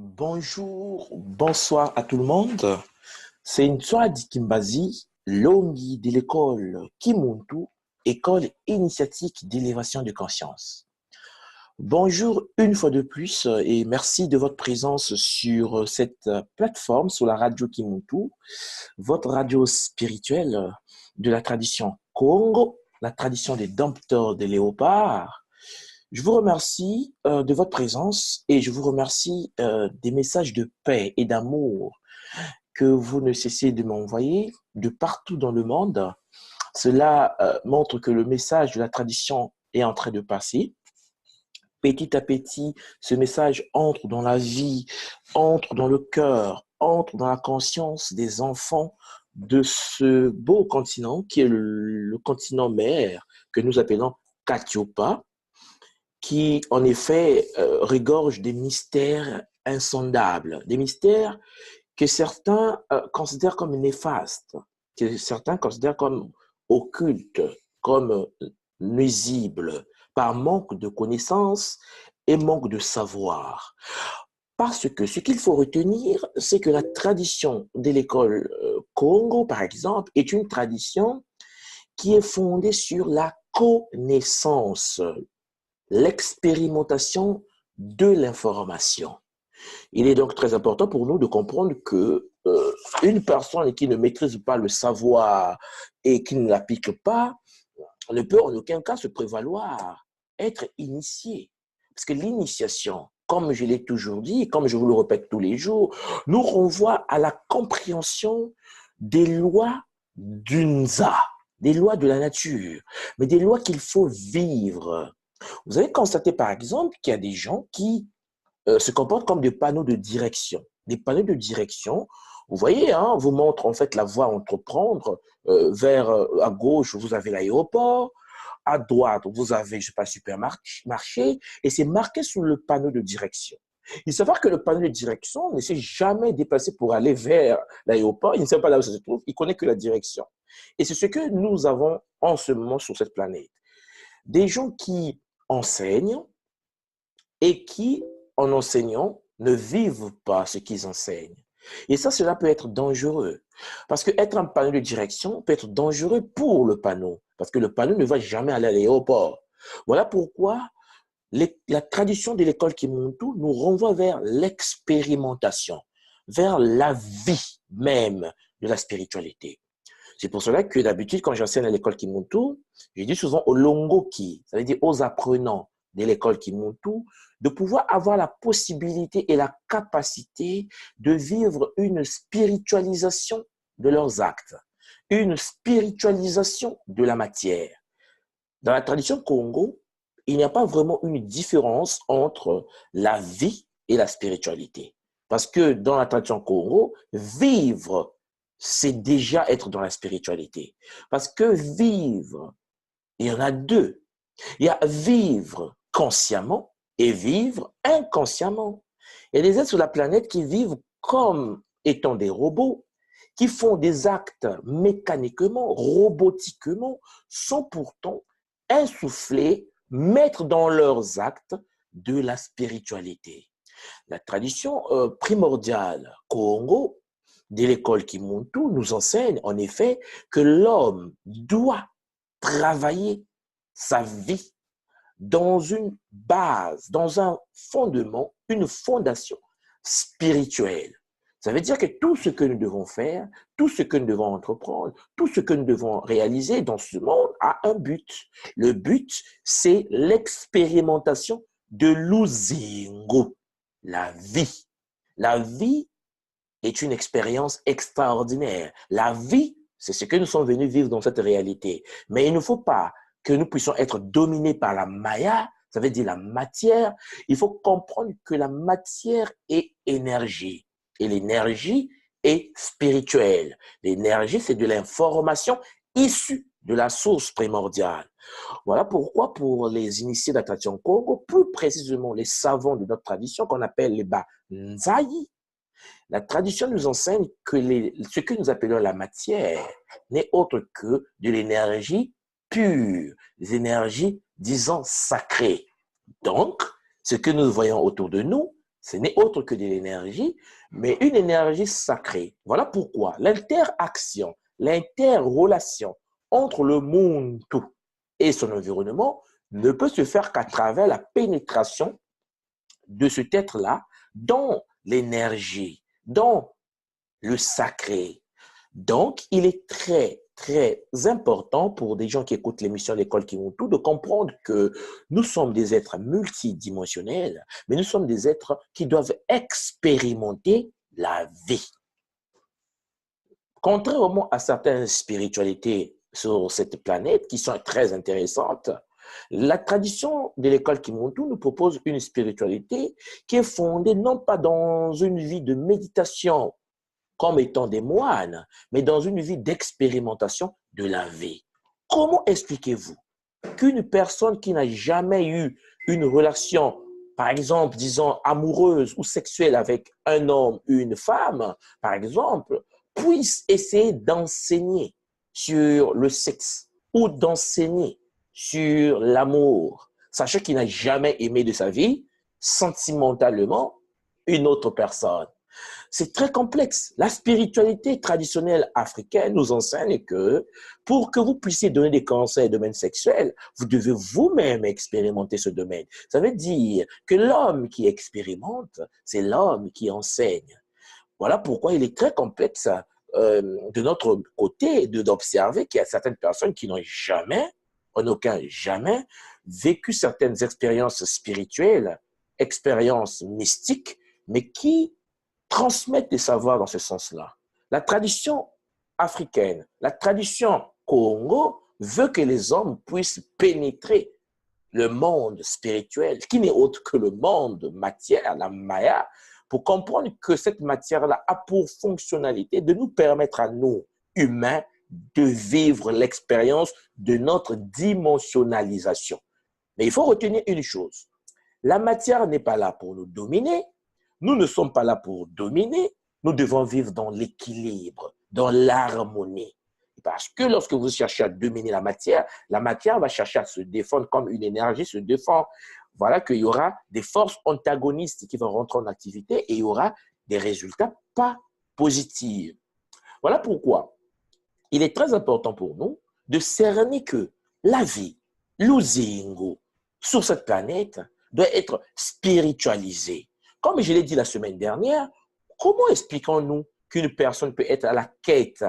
Bonjour, bonsoir à tout le monde. C'est Ntsoadi Kimbazi, Longi de l'école Kimuntu, école initiatique d'élévation de conscience. Bonjour une fois de plus et merci de votre présence sur cette plateforme, sur la radio Kimuntu, votre radio spirituelle de la tradition Congo, la tradition des dompteurs des léopards. Je vous remercie de votre présence et je vous remercie des messages de paix et d'amour que vous ne cessez de m'envoyer de partout dans le monde. Cela montre que le message de la tradition est en train de passer. Petit à petit, ce message entre dans la vie, entre dans le cœur, entre dans la conscience des enfants de ce beau continent qui est le continent mère que nous appelons Katiopa, qui, en effet, regorge des mystères insondables, des mystères que certains considèrent comme néfastes, que certains considèrent comme occultes, comme nuisibles, par manque de connaissances et manque de savoir. Parce que ce qu'il faut retenir, c'est que la tradition de l'école Congo, par exemple, est une tradition qui est fondée sur la connaissance, l'expérimentation de l'information. Il est donc très important pour nous de comprendre que une personne qui ne maîtrise pas le savoir et qui ne l'applique pas ne peut en aucun cas se prévaloir être initié. Parce que l'initiation, comme je l'ai toujours dit, comme je vous le répète tous les jours, nous renvoie à la compréhension des lois d'Unza, des lois de la nature, mais des lois qu'il faut vivre. Vous avez constaté, par exemple, qu'il y a des gens qui se comportent comme des panneaux de direction. Des panneaux de direction, vous voyez, hein, vous montrent en fait la voie à entreprendre. À gauche, vous avez l'aéroport. À droite, vous avez, je sais pas, le supermarché. Et c'est marqué sur le panneau de direction. Il faut savoir que le panneau de direction ne s'est jamais déplacé pour aller vers l'aéroport. Il ne sait pas là où ça se trouve. Il connaît que la direction. Et c'est ce que nous avons en ce moment sur cette planète. Des gens qui enseignent et qui, en enseignant, ne vivent pas ce qu'ils enseignent. Et ça, cela peut être dangereux. Parce que être un panneau de direction peut être dangereux pour le panneau. Parce que le panneau ne va jamais aller à l'aéroport. Voilà pourquoi la tradition de l'école Kimuntu nous renvoie vers l'expérimentation, vers la vie même de la spiritualité. C'est pour cela que d'habitude, quand j'enseigne à l'école Kimuntu, je dis souvent aux Longoki, ça veut dire aux apprenants de l'école Kimuntu, de pouvoir avoir la possibilité et la capacité de vivre une spiritualisation de leurs actes, une spiritualisation de la matière. Dans la tradition Congo, il n'y a pas vraiment une différence entre la vie et la spiritualité. Parce que dans la tradition Congo, vivre, c'est déjà être dans la spiritualité. Parce que vivre, il y en a deux. Il y a vivre consciemment et vivre inconsciemment. Il y a des êtres sur la planète qui vivent comme étant des robots, qui font des actes mécaniquement, robotiquement, sans pourtant insuffler, mettre dans leurs actes de la spiritualité. La tradition primordiale Congo de l'école Kimuntu nous enseigne en effet que l'homme doit travailler sa vie dans une base, dans un fondement, une fondation spirituelle. Ça veut dire que tout ce que nous devons faire, tout ce que nous devons entreprendre, tout ce que nous devons réaliser dans ce monde a un but. Le but, c'est l'expérimentation de l'uzingo, la vie. La vie est une expérience extraordinaire. La vie, c'est ce que nous sommes venus vivre dans cette réalité. Mais il ne faut pas que nous puissions être dominés par la maya, ça veut dire la matière. Il faut comprendre que la matière est énergie. Et l'énergie est spirituelle. L'énergie, c'est de l'information issue de la source primordiale. Voilà pourquoi, pour les initiés de la tradition Congo, plus précisément les savants de notre tradition, qu'on appelle les Banzai, la tradition nous enseigne que ce que nous appelons la matière n'est autre que de l'énergie pure, des énergies, disons, sacrées. Donc, ce que nous voyons autour de nous Ce n'est autre que de l'énergie, mais une énergie sacrée. Voilà pourquoi l'interaction, l'interrelation entre le monde tout et son environnement ne peut se faire qu'à travers la pénétration de cet être-là dans l'énergie, dans le sacré. Donc, il est très, très important pour des gens qui écoutent l'émission L'école qui vont tout de comprendre que nous sommes des êtres multidimensionnels, mais nous sommes des êtres qui doivent expérimenter la vie. Contrairement à certaines spiritualités sur cette planète qui sont très intéressantes, la tradition de l'école Kimuntu nous propose une spiritualité qui est fondée non pas dans une vie de méditation comme étant des moines, mais dans une vie d'expérimentation de la vie. Comment expliquez-vous qu'une personne qui n'a jamais eu une relation, par exemple, disons, amoureuse ou sexuelle avec un homme ou une femme, par exemple, puisse essayer d'enseigner sur le sexe ou d'enseigner sur l'amour, sachant qu'il n'a jamais aimé de sa vie sentimentalement une autre personne? C'est très complexe. La spiritualité traditionnelle africaine nous enseigne que pour que vous puissiez donner des conseils au domaine sexuel, vous devez vous-même expérimenter ce domaine. Ça veut dire que l'homme qui expérimente, c'est l'homme qui enseigne. Voilà pourquoi il est très complexe de notre côté d'observer qu'il y a certaines personnes qui n'ont jamais, en aucun jamais, vécu certaines expériences spirituelles, expériences mystiques, mais qui transmettre des savoirs dans ce sens-là. La tradition africaine, la tradition Congo veut que les hommes puissent pénétrer le monde spirituel, qui n'est autre que le monde matière, la Maya, pour comprendre que cette matière-là a pour fonctionnalité de nous permettre à nous, humains, de vivre l'expérience de notre dimensionnalisation. Mais il faut retenir une chose, la matière n'est pas là pour nous dominer, nous ne sommes pas là pour dominer, nous devons vivre dans l'équilibre, dans l'harmonie. Parce que lorsque vous cherchez à dominer la matière va chercher à se défendre comme une énergie se défend. Voilà qu'il y aura des forces antagonistes qui vont rentrer en activité et il y aura des résultats pas positifs. Voilà pourquoi il est très important pour nous de cerner que la vie, l'uzingo, sur cette planète, doit être spiritualisée. Comme je l'ai dit la semaine dernière, comment expliquons-nous qu'une personne peut être à la quête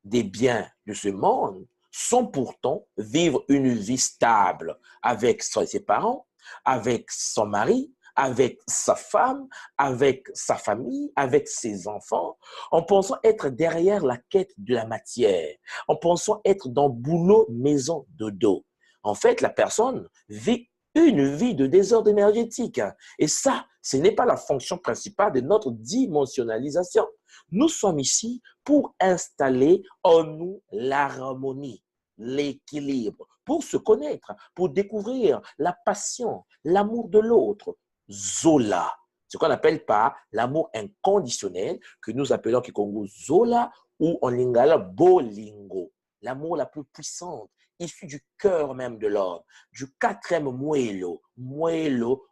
des biens de ce monde sans pourtant vivre une vie stable avec ses parents, avec son mari, avec sa femme, avec sa famille, avec ses enfants, en pensant être derrière la quête de la matière, en pensant être dans boulot, maison, dodo. En fait, la personne vit une vie de désordre énergétique. Et ça, ce n'est pas la fonction principale de notre dimensionnalisation. Nous sommes ici pour installer en nous l'harmonie, l'équilibre, pour se connaître, pour découvrir la passion, l'amour de l'autre. Zola, ce qu'on appelle pas l'amour inconditionnel, que nous appelons Kikongo Zola ou en lingala Bolingo, l'amour la plus puissante, issu du cœur même de l'homme, du quatrième Moelo, Moelo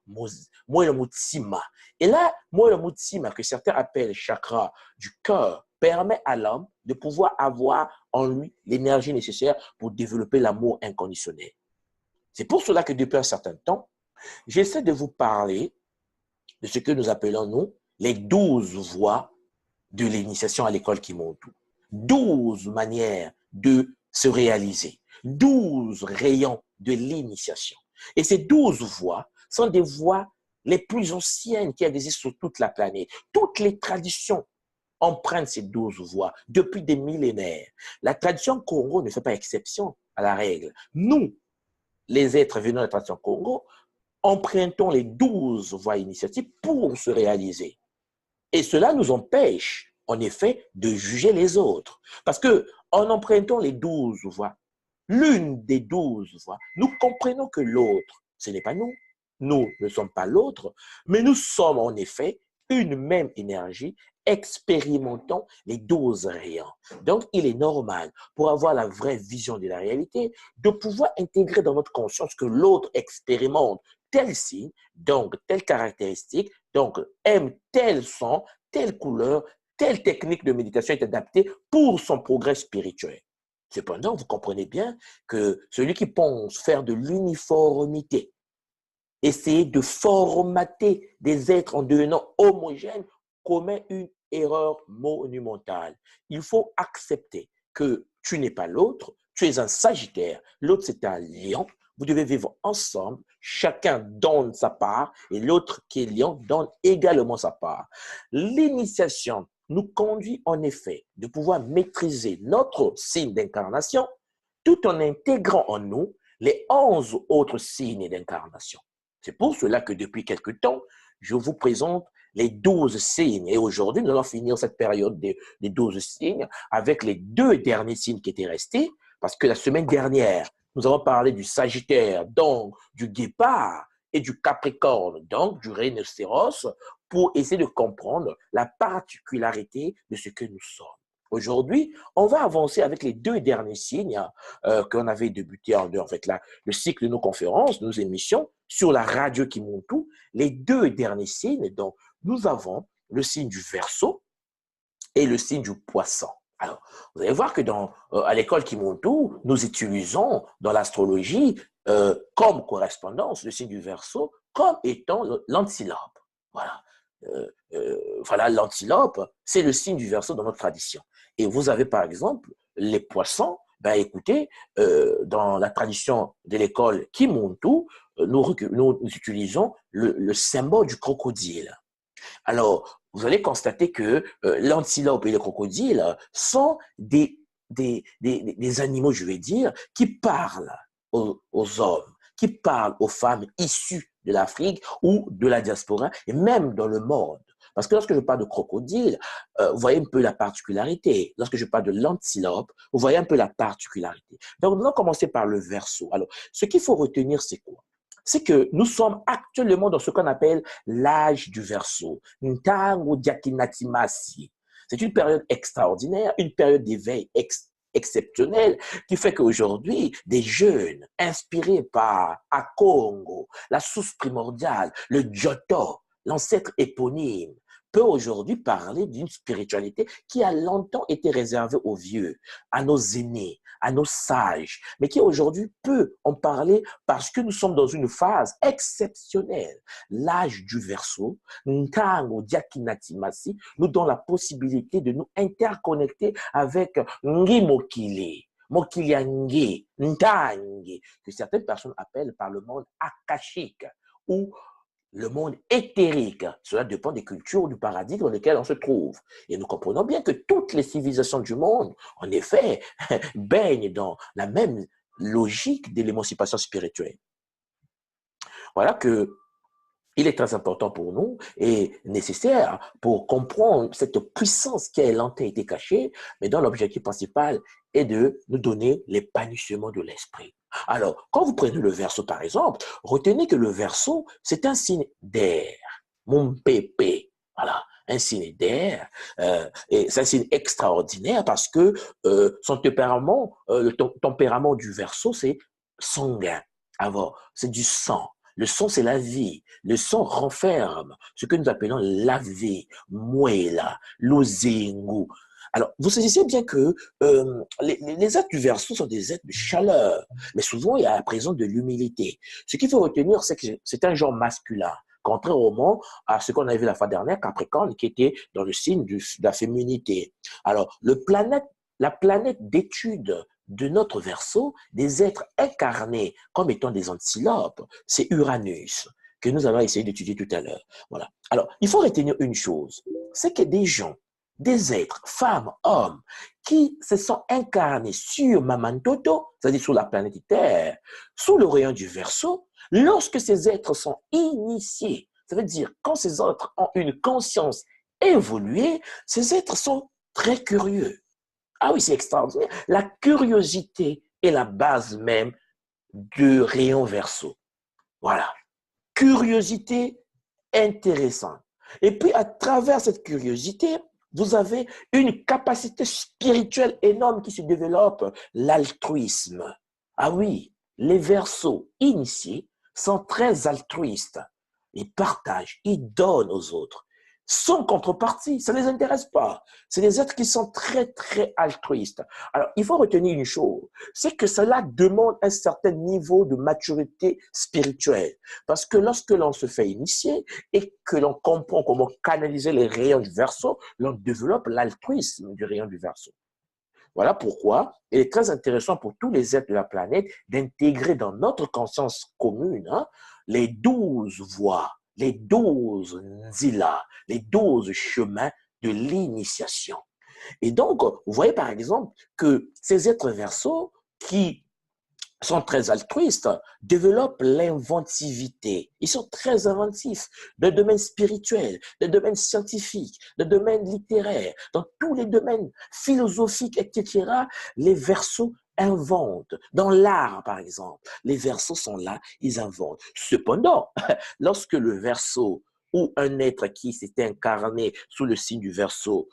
Mutsima. Et là, Moelo Mutsima, que certains appellent chakra du cœur, permet à l'homme de pouvoir avoir en lui l'énergie nécessaire pour développer l'amour inconditionnel. C'est pour cela que depuis un certain temps, j'essaie de vous parler de ce que nous appelons, nous, les 12 voies de l'initiation à l'école Kimuntu. 12 manières de se réaliser. 12 rayons de l'initiation. Et ces 12 voies sont des voies les plus anciennes qui existent sur toute la planète. Toutes les traditions empruntent ces 12 voies depuis des millénaires. La tradition Congo ne fait pas exception à la règle. Nous, les êtres venant de la tradition Congo, empruntons les 12 voies initiatives pour se réaliser. Et cela nous empêche, en effet, de juger les autres. Parce que en empruntant les 12 voies, l'une des 12 voies, nous comprenons que l'autre, ce n'est pas nous. Nous ne sommes pas l'autre, mais nous sommes en effet une même énergie expérimentant les 12 rayons. Donc, il est normal, pour avoir la vraie vision de la réalité, de pouvoir intégrer dans notre conscience que l'autre expérimente tel signe, donc telle caractéristique, donc aime tel son, telle couleur, telle technique de méditation est adaptée pour son progrès spirituel. Cependant, vous comprenez bien que celui qui pense faire de l'uniformité, essayer de formater des êtres en devenant homogènes, commet une erreur monumentale. Il faut accepter que tu n'es pas l'autre, tu es un Sagittaire, l'autre c'est un Lion, vous devez vivre ensemble, chacun donne sa part et l'autre qui est Lion donne également sa part. L'initiation nous conduit en effet de pouvoir maîtriser notre signe d'incarnation tout en intégrant en nous les 11 autres signes d'incarnation. C'est pour cela que depuis quelque temps, je vous présente les 12 signes. Et aujourd'hui, nous allons finir cette période des 12 signes avec les 2 derniers signes qui étaient restés, parce que la semaine dernière, nous avons parlé du Sagittaire, donc du Guépard, et du Capricorne, donc du Rhinocéros, pour essayer de comprendre la particularité de ce que nous sommes. Aujourd'hui, on va avancer avec les 2 derniers signes qu'on avait débuté en fait le cycle de nos conférences, nos émissions sur la radio Kimuntu. Les 2 derniers signes, donc nous avons le signe du Verseau et le signe du Poisson. Alors, vous allez voir que à l'école Kimuntu, nous utilisons dans l'astrologie comme correspondance le signe du Verseau comme étant l'antilope. Voilà. Voilà, l'antilope, c'est le signe du Verseau dans notre tradition. Et vous avez par exemple les poissons. Ben écoutez, dans la tradition de l'école Kimuntu, nous utilisons le symbole du crocodile. Alors, vous allez constater que l'antilope et le crocodile sont des animaux, je vais dire, qui parlent aux hommes, qui parlent aux femmes issues de l'Afrique ou de la diaspora, et même dans le monde. Parce que lorsque je parle de crocodile, vous voyez un peu la particularité. Lorsque je parle de l'antilope, vous voyez un peu la particularité. Donc, nous allons commencer par le Verseau. Alors, ce qu'il faut retenir, c'est quoi? C'est que nous sommes actuellement dans ce qu'on appelle l'âge du Verseau. Ntango Diakinatimasi. C'est une période extraordinaire, une période d'éveil exceptionnelle qui fait qu'aujourd'hui, des jeunes inspirés par Akongo, la source primordiale, le Giotto, l'ancêtre éponyme, peut aujourd'hui parler d'une spiritualité qui a longtemps été réservée aux vieux, à nos aînés, à nos sages, mais qui aujourd'hui peut en parler parce que nous sommes dans une phase exceptionnelle. L'âge du Verseau, Ntango Diakinatimasi, nous donne la possibilité de nous interconnecter avec Ngi Mokili. Mokiliangi, Ntangi, que certaines personnes appellent par le monde akashique ou le monde éthérique. Cela dépend des cultures, du paradigme dans lequel on se trouve. Et nous comprenons bien que toutes les civilisations du monde, en effet, baignent dans la même logique de l'émancipation spirituelle. Voilà que il est très important pour nous et nécessaire pour comprendre cette puissance qui a longtemps été cachée, mais dont l'objectif principal est de nous donner l'épanouissement de l'esprit. Alors, quand vous prenez le Verseau, par exemple, retenez que le Verseau, c'est un signe d'air. Mon pépé, voilà, un signe d'air. Et c'est un signe extraordinaire parce que son tempérament, le tempérament du Verseau, c'est sanguin. Alors, c'est du sang. Le sang, c'est la vie. Le sang renferme ce que nous appelons la vie, muela, l'ozengu. Alors, vous saisissez bien que les êtres du Verseau sont des êtres de chaleur, mais souvent, il y a la présence de l'humilité. Ce qu'il faut retenir, c'est que c'est un genre masculin, contrairement à ce qu'on a vu la fois dernière, Capricorne, qui était dans le signe de la féminité. Alors, la planète d'étude de notre Verseau, des êtres incarnés comme étant des antilopes, c'est Uranus, que nous allons essayer d'étudier tout à l'heure. Voilà. Alors, il faut retenir une chose, c'est que des gens, des êtres, femmes, hommes, qui se sont incarnés sur Mamantoto, c'est-à-dire sur la planète Terre, sous le rayon du Verseau, lorsque ces êtres sont initiés, ça veut dire quand ces êtres ont une conscience évoluée, ces êtres sont très curieux. Ah oui, c'est extraordinaire. La curiosité est la base même du rayon Verseau. Voilà. Curiosité intéressante. Et puis, à travers cette curiosité, vous avez une capacité spirituelle énorme qui se développe, l'altruisme. Ah oui, les Verseaux initiés sont très altruistes. Ils partagent, ils donnent aux autres. Sans contrepartie, ça ne les intéresse pas. C'est des êtres qui sont très, très altruistes. Alors, il faut retenir une chose, c'est que cela demande un certain niveau de maturité spirituelle. Parce que lorsque l'on se fait initier et que l'on comprend comment canaliser les rayons du Verseau, l'on développe l'altruisme du rayon du Verseau. Voilà pourquoi il est très intéressant pour tous les êtres de la planète d'intégrer dans notre conscience commune les 12 voies, les 12 zila, les 12 chemins de l'initiation. Et donc, vous voyez par exemple que ces êtres verseaux qui sont très altruistes, développent l'inventivité. Ils sont très inventifs dans le domaine spirituel, dans le domaine scientifique, dans le domaine littéraire, dans tous les domaines philosophiques, etc. Les verseaux inventent. Dans l'art, par exemple, les verseaux sont là, ils inventent. Cependant, lorsque le verseau ou un être qui s'est incarné sous le signe du verseau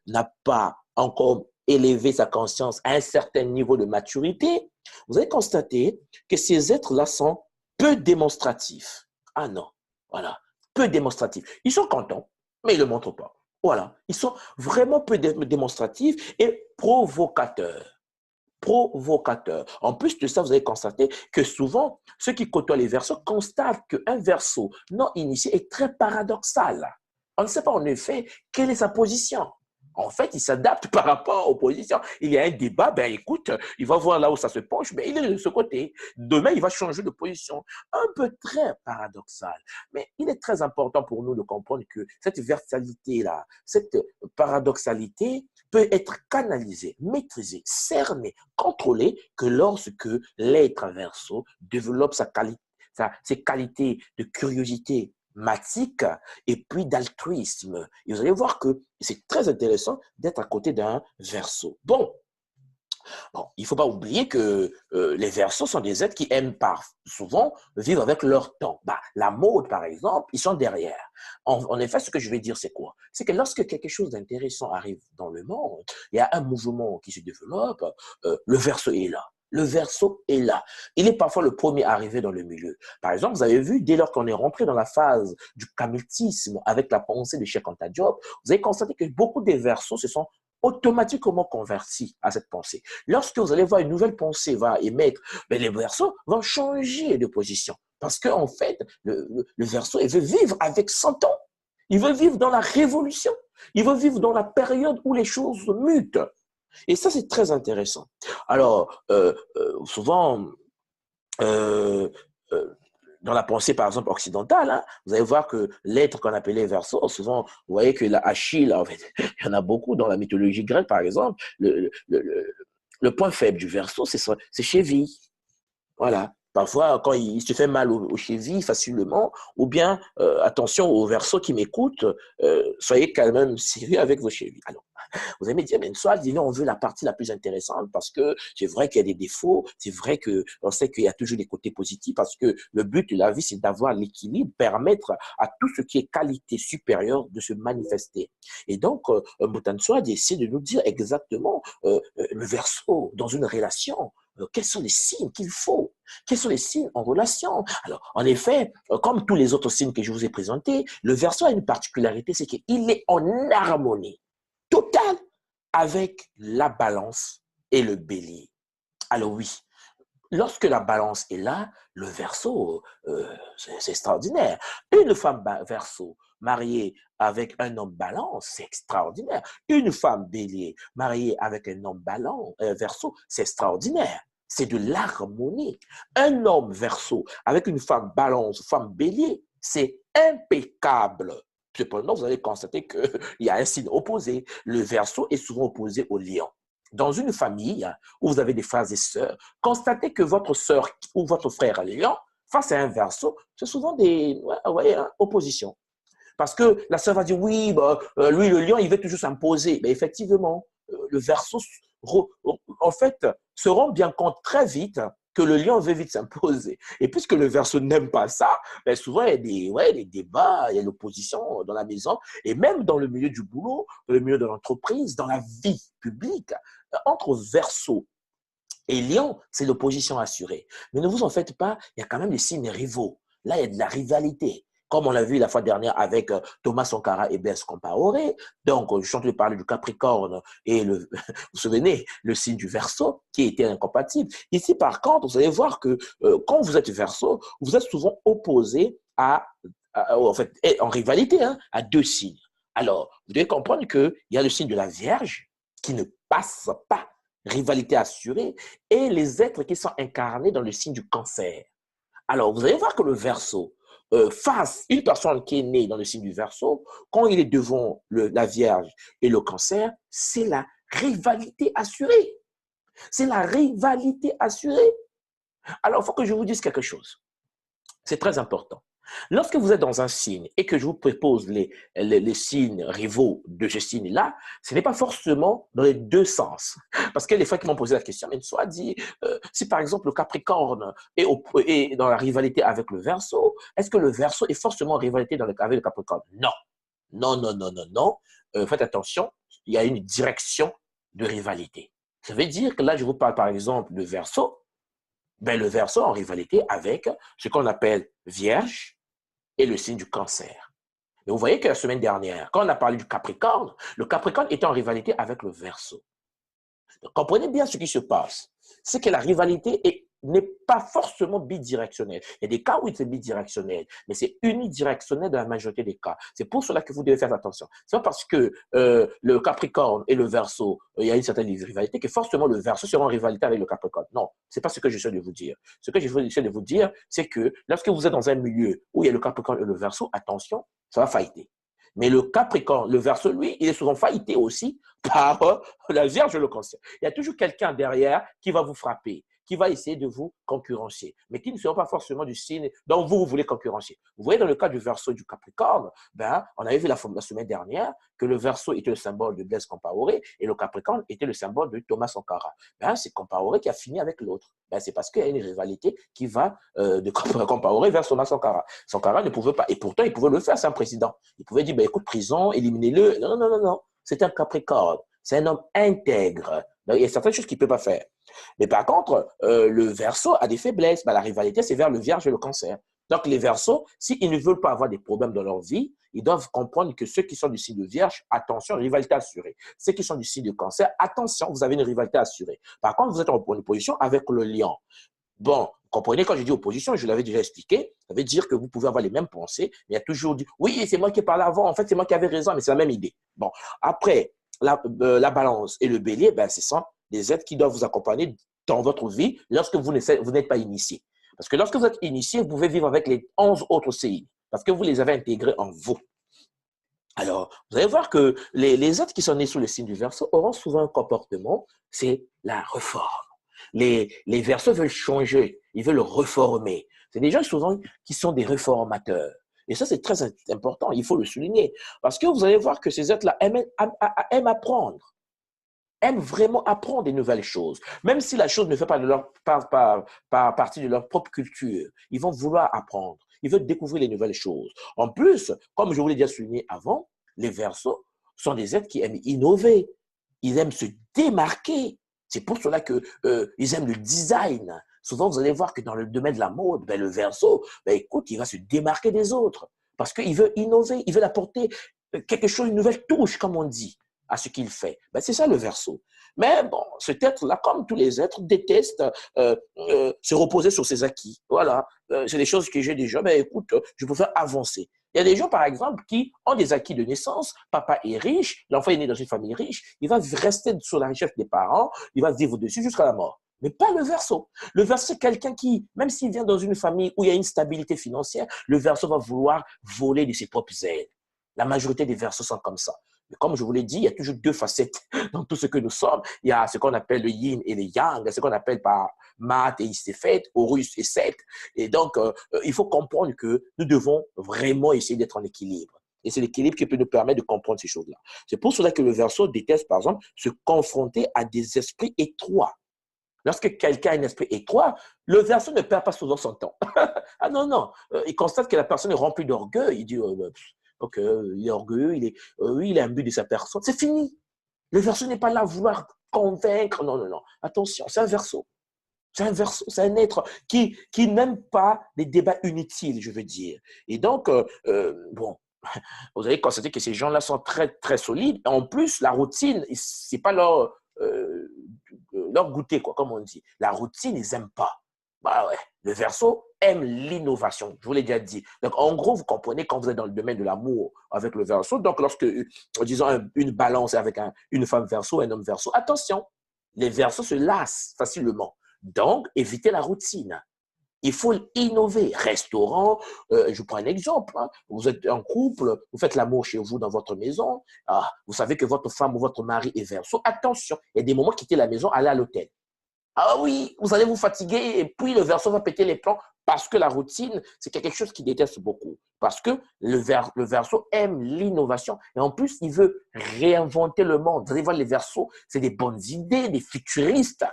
n'a pas encore élevé sa conscience à un certain niveau de maturité, vous allez constater que ces êtres-là sont peu démonstratifs. Ah non, voilà, peu démonstratifs. Ils sont contents, mais ils ne le montrent pas. Voilà, ils sont vraiment peu démonstratifs et provocateurs. Provocateurs. En plus de ça, vous allez constater que souvent, ceux qui côtoient les verseaux constatent qu'un verseau non initié est très paradoxal. On ne sait pas en effet quelle est sa position. En fait, il s'adapte par rapport aux positions. Il y a un débat, ben écoute, il va voir là où ça se penche, mais il est de ce côté. Demain, il va changer de position. Un peu très paradoxal. Mais il est très important pour nous de comprendre que cette versalité-là, cette paradoxalité peut être canalisée, maîtrisée, cernée, contrôlée que lorsque l'être verso développe ses qualités de curiosité, matique et puis d'altruisme. Et vous allez voir que c'est très intéressant d'être à côté d'un verseau. Bon, il ne faut pas oublier que les verseaux sont des êtres qui aiment souvent vivre avec leur temps. La mode, par exemple, ils sont derrière. En effet, ce que je vais dire, c'est quoi? C'est que lorsque quelque chose d'intéressant arrive dans le monde, il y a un mouvement qui se développe, le verseau est là. Le verseau est là. Il est parfois le premier arrivé dans le milieu. Par exemple, vous avez vu, dès lors qu'on est rentré dans la phase du kamiltisme avec la pensée de Cheikh Anta Diop, vous avez constaté que beaucoup des verseaux se sont automatiquement convertis à cette pensée. Lorsque vous allez voir une nouvelle pensée va émettre, ben les verseaux vont changer de position. Parce qu'en fait, le verseau, il veut vivre avec son temps. Il veut vivre dans la révolution. Il veut vivre dans la période où les choses mutent. Et ça, c'est très intéressant. Alors, souvent, euh, euh, dans la pensée, par exemple, occidentale, vous allez voir que l'être qu'on appelait verso, souvent, vous voyez que la Achille, en fait, il y en a beaucoup dans la mythologie grecque, par exemple, le point faible du verso, c'est cheville. Voilà. Parfois, quand il se fait mal aux chevilles facilement, ou bien, attention aux versos qui m'écoutent, soyez quand même sérieux avec vos chevilles. Alors, vous allez me dire, mais soit on veut la partie la plus intéressante parce que c'est vrai qu'il y a des défauts, c'est vrai qu'on sait qu'il y a toujours des côtés positifs parce que le but de la vie, c'est d'avoir l'équilibre, permettre à tout ce qui est qualité supérieure de se manifester. Et donc, Mutanswad essaie de nous dire exactement le verso dans une relation. Quels sont les signes qu'il faut? Quels sont les signes en relation? Alors, en effet, comme tous les autres signes que je vous ai présentés, le verso a une particularité, c'est qu'il est en harmonie totale avec la balance et le bélier. Alors oui, lorsque la balance est là, le verso, c'est extraordinaire. Une femme verso mariée avec un homme balance, c'est extraordinaire. Une femme bélier mariée avec un homme verso, c'est extraordinaire. C'est de l'harmonie. Un homme verso avec une femme balance, femme bélier, c'est impeccable. Cependant, vous allez constater qu'il y a un signe opposé. Le verso est souvent opposé au lion. Dans une famille où vous avez des frères et sœurs, constatez que votre sœur ou votre frère lion, face à un verso, c'est souvent des oppositions. Parce que la sœur va dire, oui, lui, le lion, il veut toujours s'imposer. Mais effectivement, le verso, en fait, se rend bien compte très vite que le lion veut vite s'imposer. Et puisque le verso n'aime pas ça, ben souvent il y a des débats, il y a l'opposition dans la maison, et même dans le milieu du boulot, dans le milieu de l'entreprise, dans la vie publique, entre verso Et Lion, c'est l'opposition assurée. Mais ne vous en faites pas, il y a quand même des signes rivaux. Là, il y a de la rivalité. Comme on l'a vu la fois dernière avec Thomas Sankara et Blaise Compaoré. Donc, je suis en train de parler du Capricorne et vous vous souvenez, le signe du Verseau qui était incompatible. Ici, par contre, vous allez voir que quand vous êtes Verseau, vous êtes souvent opposé en fait, en rivalité, hein, à deux signes. Alors, vous devez comprendre qu'il y a le signe de la Vierge qui ne passe pas, rivalité assurée, et les êtres qui sont incarnés dans le signe du Cancer. Alors, vous allez voir que le Verseau, face une personne qui est née dans le signe du Verseau, quand il est devant la Vierge et le Cancer, c'est la rivalité assurée. C'est la rivalité assurée. Alors, il faut que je vous dise quelque chose. C'est très important. Lorsque vous êtes dans un signe et que je vous propose les signes rivaux de ce signe-là, ce n'est pas forcément dans les deux sens. Parce que les fois qui m'ont posé la question, mais soit dit, si par exemple le Capricorne est dans la rivalité avec le Verseau, est-ce que le Verseau est forcément en rivalité avec le Capricorne? Non. Non, non, non, non, non. Faites attention, il y a une direction de rivalité. Ça veut dire que là, je vous parle par exemple de Verseau, ben, le Verseau en rivalité avec ce qu'on appelle Vierge et le signe du Cancer. Et vous voyez que la semaine dernière, quand on a parlé du Capricorne, le Capricorne était en rivalité avec le Verseau. Donc, comprenez bien ce qui se passe. C'est que la rivalité n'est pas forcément bidirectionnelle. Il y a des cas où c'est bidirectionnel, mais c'est unidirectionnel dans la majorité des cas. C'est pour cela que vous devez faire attention. C'est pas parce que le Capricorne et le Verseau, il y a une certaine rivalité que forcément le Verseau sera en rivalité avec le Capricorne. Non, c'est pas ce que j'essaie de vous dire. Ce que j'essaie de vous dire, c'est que lorsque vous êtes dans un milieu où il y a le Capricorne et le Verseau, attention, ça va failliter. Mais le Capricorne, le Verseau, lui, il est souvent faillité aussi par la Vierge et le Cancer. Il y a toujours quelqu'un derrière qui va vous frapper, qui va essayer de vous concurrencer, mais qui ne sera pas forcément du signe dont vous voulez concurrencer. Vous voyez, dans le cas du Verseau et du Capricorne, ben, on avait vu la semaine dernière que le Verseau était le symbole de Blaise Compaoré et le Capricorne était le symbole de Thomas Sankara. Ben, c'est Compaoré qui a fini avec l'autre. Ben, c'est parce qu'il y a une rivalité qui va de Compaoré vers Thomas Sankara. Sankara ne pouvait pas, et pourtant il pouvait le faire, c'est un président. Il pouvait dire, ben, écoute, prison, éliminez-le. Non, non, non, non. C'est un Capricorne. C'est un homme intègre. Donc, il y a certaines choses qu'il ne peut pas faire. Mais par contre, le Verseau a des faiblesses. Ben, la rivalité, c'est vers le Vierge et le Cancer. Donc, les Verseaux, s'ils ne veulent pas avoir des problèmes dans leur vie, ils doivent comprendre que ceux qui sont du signe de Vierge, attention, rivalité assurée. Ceux qui sont du signe de Cancer, attention, vous avez une rivalité assurée. Par contre, vous êtes en opposition avec le Lion. Bon, vous comprenez, quand je dis opposition, je l'avais déjà expliqué, ça veut dire que vous pouvez avoir les mêmes pensées, mais il y a toujours dit, oui, c'est moi qui ai parlé avant, en fait, c'est moi qui avais raison, mais c'est la même idée. Bon, après, la balance et le bélier, ben, ce sont des êtres qui doivent vous accompagner dans votre vie lorsque vous n'êtes pas initié. Parce que lorsque vous êtes initié, vous pouvez vivre avec les 11 autres signes, parce que vous les avez intégrés en vous. Alors, vous allez voir que les êtres qui sont nés sous le signe du Verseau auront souvent un comportement, c'est la réforme. Les Verseaux veulent changer, ils veulent reformer. C'est des gens souvent qui sont des réformateurs. Et ça, c'est très important, il faut le souligner. Parce que vous allez voir que ces êtres-là aiment apprendre, aiment vraiment apprendre des nouvelles choses. Même si la chose ne fait pas partie de leur propre culture, ils vont vouloir apprendre, ils veulent découvrir les nouvelles choses. En plus, comme je vous l'ai déjà souligné avant, les Verseaux sont des êtres qui aiment innover, ils aiment se démarquer. C'est pour cela qu'ils aiment le design. Souvent, vous allez voir que dans le domaine de la mode, ben, le Verseau, ben, écoute, il va se démarquer des autres parce qu'il veut innover, il veut apporter quelque chose, une nouvelle touche, comme on dit, à ce qu'il fait. Ben, c'est ça le Verseau. Mais bon, cet être-là, comme tous les êtres, déteste se reposer sur ses acquis. Voilà, c'est des choses que j'ai déjà. Ben, écoute, je préfère avancer. Il y a des gens, par exemple, qui ont des acquis de naissance. Papa est riche, l'enfant est né dans une famille riche. Il va rester sur la richesse des parents, il va vivre dessus jusqu'à la mort. Mais pas le Verseau. Le Verseau, c'est quelqu'un qui, même s'il vient dans une famille où il y a une stabilité financière, le Verseau va vouloir voler de ses propres ailes. La majorité des Verseaux sont comme ça. Mais comme je vous l'ai dit, il y a toujours deux facettes dans tout ce que nous sommes. Il y a ce qu'on appelle le yin et le yang, ce qu'on appelle par Math et Istéphète, Horus et Seth. Et donc, il faut comprendre que nous devons vraiment essayer d'être en équilibre. Et c'est l'équilibre qui peut nous permettre de comprendre ces choses-là. C'est pour cela que le Verseau déteste, par exemple, se confronter à des esprits étroits. Lorsque quelqu'un a un esprit étroit, le Verseau ne perd pas souvent son temps. Ah non, non. Il constate que la personne est remplie d'orgueil. Il dit, ok, il est orgueilleux, il a un but de sa personne. C'est fini. Le Verseau n'est pas là à vouloir convaincre. Non, non, non. Attention, c'est un Verseau. C'est un verso, c'est un être qui n'aime pas les débats inutiles, je veux dire. Et donc, bon, vous allez constater que ces gens-là sont très, très solides. En plus, la routine, c'est pas leur goûter, quoi, comme on dit. La routine, ils n'aiment pas. Bah ouais, le verso aime l'innovation, je vous l'ai déjà dit. Donc, en gros, vous comprenez quand vous êtes dans le domaine de l'amour avec le verso. Donc, lorsque, disons, une balance avec une femme verso, un homme verso, attention, les versos se lassent facilement. Donc, évitez la routine. Il faut innover. Restaurant, je prends un exemple. Hein. Vous êtes en couple, vous faites l'amour chez vous dans votre maison. Ah, vous savez que votre femme ou votre mari est verso. Attention, il y a des moments, quitter la maison, aller à l'hôtel. Ah oui, vous allez vous fatiguer et puis le verso va péter les plombs parce que la routine, c'est quelque chose qu'il déteste beaucoup. Parce que le verso aime l'innovation et en plus, il veut réinventer le monde. Vous allez voir, les versos, c'est des bonnes idées, des futuristes.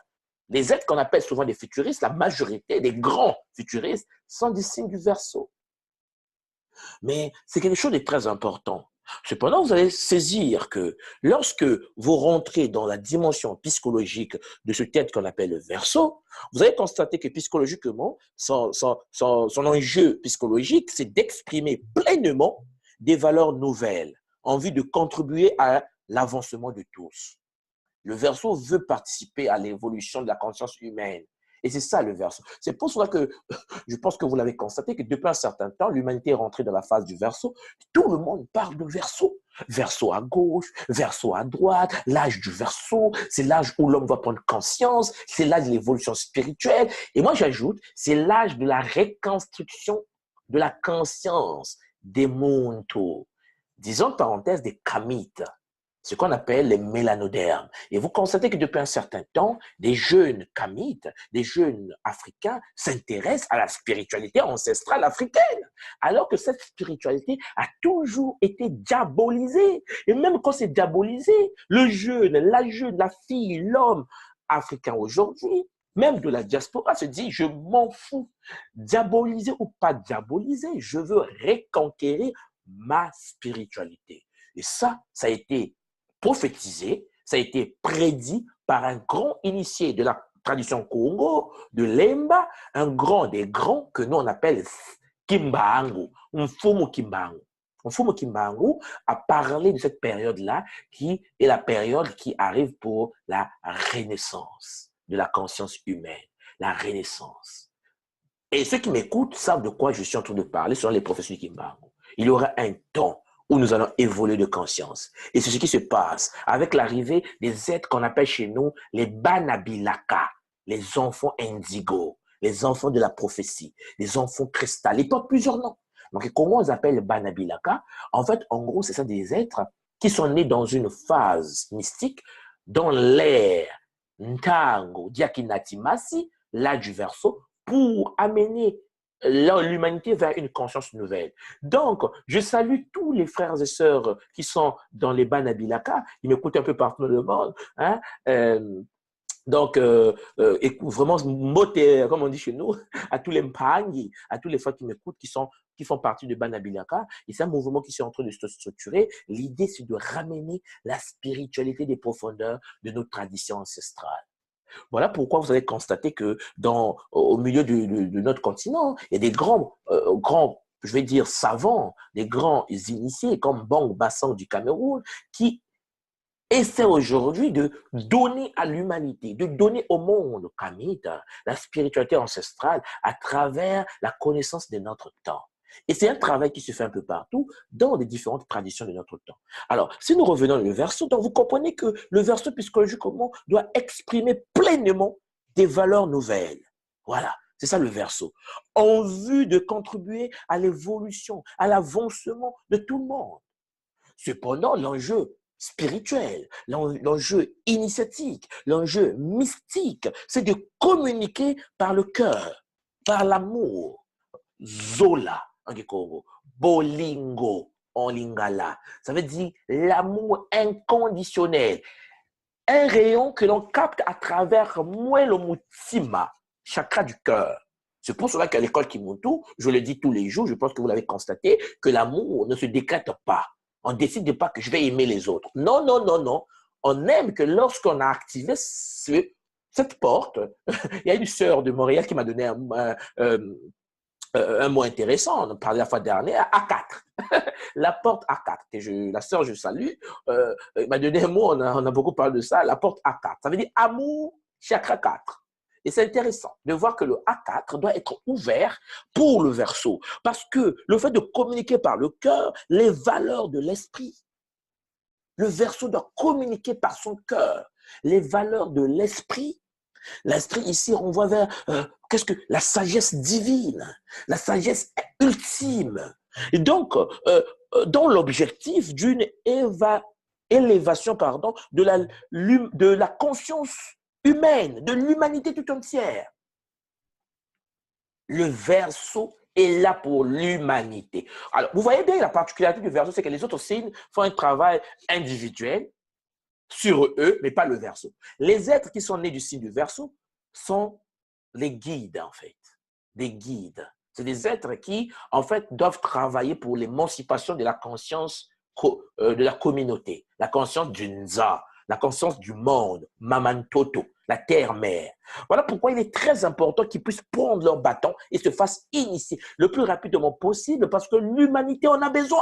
Les êtres qu'on appelle souvent des futuristes, la majorité des grands futuristes sont des signes du verso. Mais c'est quelque chose de très important. Cependant, vous allez saisir que lorsque vous rentrez dans la dimension psychologique de ce tête qu'on appelle le verso, vous allez constater que psychologiquement, son enjeu psychologique, c'est d'exprimer pleinement des valeurs nouvelles en vue de contribuer à l'avancement de tous. Le verso veut participer à l'évolution de la conscience humaine. Et c'est ça le verso. C'est pour cela que je pense que vous l'avez constaté que depuis un certain temps, l'humanité est rentrée dans la phase du verso. Tout le monde parle de verso. Verso à gauche, verso à droite, l'âge du verso, c'est l'âge où l'homme va prendre conscience, c'est l'âge de l'évolution spirituelle. Et moi, j'ajoute, c'est l'âge de la reconstruction de la conscience des montos. Disons, parenthèse, des kamites, ce qu'on appelle les mélanodermes. Et vous constatez que depuis un certain temps, des jeunes kamites, des jeunes africains s'intéressent à la spiritualité ancestrale africaine, alors que cette spiritualité a toujours été diabolisée. Et même quand c'est diabolisé, le jeune, la jeune, la fille, l'homme africain aujourd'hui, même de la diaspora, se dit, je m'en fous. Diaboliser ou pas diaboliser, je veux reconquérir ma spiritualité. Et ça a été prophétisé, ça a été prédit par un grand initié de la tradition Congo, de Lemba, un grand des grands que nous on appelle Kimbangu, Mfumu Kimbangu. Mfumu Kimbangu a parlé de cette période-là qui est la période qui arrive pour la renaissance de la conscience humaine, la renaissance. Et ceux qui m'écoutent savent de quoi je suis en train de parler, ce sont les professeurs de Kimbangu. Il y aura un temps où nous allons évoluer de conscience. Et c'est ce qui se passe avec l'arrivée des êtres qu'on appelle chez nous les Banabilaka, les enfants indigo, les enfants de la prophétie, les enfants cristal. Ils portent plusieurs noms. Donc, comment on les appelle les Banabilaka? En fait, en gros, c'est ça des êtres qui sont nés dans une phase mystique dans l'ère Ntango, Diakinatimasi, l'âge du verso, pour amener l'humanité vers une conscience nouvelle. Donc, je salue tous les frères et sœurs qui sont dans les Banabilaka, qui m'écoutent un peu partout dans le monde. Hein? Donc, vraiment, moté, comme on dit chez nous, à tous les Mpangi, à tous les frères qui m'écoutent, qui font partie de Banabilaka. Et c'est un mouvement qui est en train de se structurer. L'idée, c'est de ramener la spiritualité des profondeurs de nos traditions ancestrales. Voilà pourquoi vous allez constater que au milieu de notre continent, il y a des grands, je vais dire, savants, des grands initiés comme Bang Bassang du Cameroun, qui essaient aujourd'hui de donner à l'humanité, de donner au monde kamite la spiritualité ancestrale à travers la connaissance de notre temps. Et c'est un travail qui se fait un peu partout dans les différentes traditions de notre temps. Alors, si nous revenons au verso, donc vous comprenez que le verso psychologiquement doit exprimer pleinement des valeurs nouvelles. Voilà, c'est ça le verso. En vue de contribuer à l'évolution, à l'avancement de tout le monde. Cependant, l'enjeu spirituel, l'enjeu initiatique, l'enjeu mystique, c'est de communiquer par le cœur, par l'amour. Zola, en Congo, Bolingo, en Lingala. Ça veut dire l'amour inconditionnel. Un rayon que l'on capte à travers le Mutima, chakra du cœur. C'est pour cela qu'à l'école Kimuntu, je le dis tous les jours, je pense que vous l'avez constaté, que l'amour ne se décrète pas. On ne décide pas que je vais aimer les autres. Non, non, non, non. On aime que lorsqu'on a activé cette porte, il y a une sœur de Montréal qui m'a donné un mot intéressant, on en parlait la fois dernière, A4. La porte A4. La sœur, je salue, m'a donné un mot, on a beaucoup parlé de ça, la porte A4. Ça veut dire amour, chakra 4. Et c'est intéressant de voir que le A4 doit être ouvert pour le Verseau. Parce que le fait de communiquer par le cœur, les valeurs de l'esprit, le Verseau doit communiquer par son cœur, les valeurs de l'esprit. L'esprit ici renvoie vers qu'est-ce que la sagesse divine, la sagesse ultime. Et donc, dans l'objectif d'une élévation de la conscience humaine, de l'humanité tout entière. Le Verseau est là pour l'humanité. Alors, vous voyez bien la particularité du Verseau, c'est que les autres signes font un travail individuel sur eux, mais pas le Verseau. Les êtres qui sont nés du signe du Verseau sont les guides, en fait. Des guides. C'est des êtres qui, en fait, doivent travailler pour l'émancipation de la conscience de la communauté, la conscience du Nza, la conscience du monde, Mamantoto, la terre-mère. Voilà pourquoi il est très important qu'ils puissent prendre leur bâton et se fassent initier le plus rapidement possible parce que l'humanité en a besoin.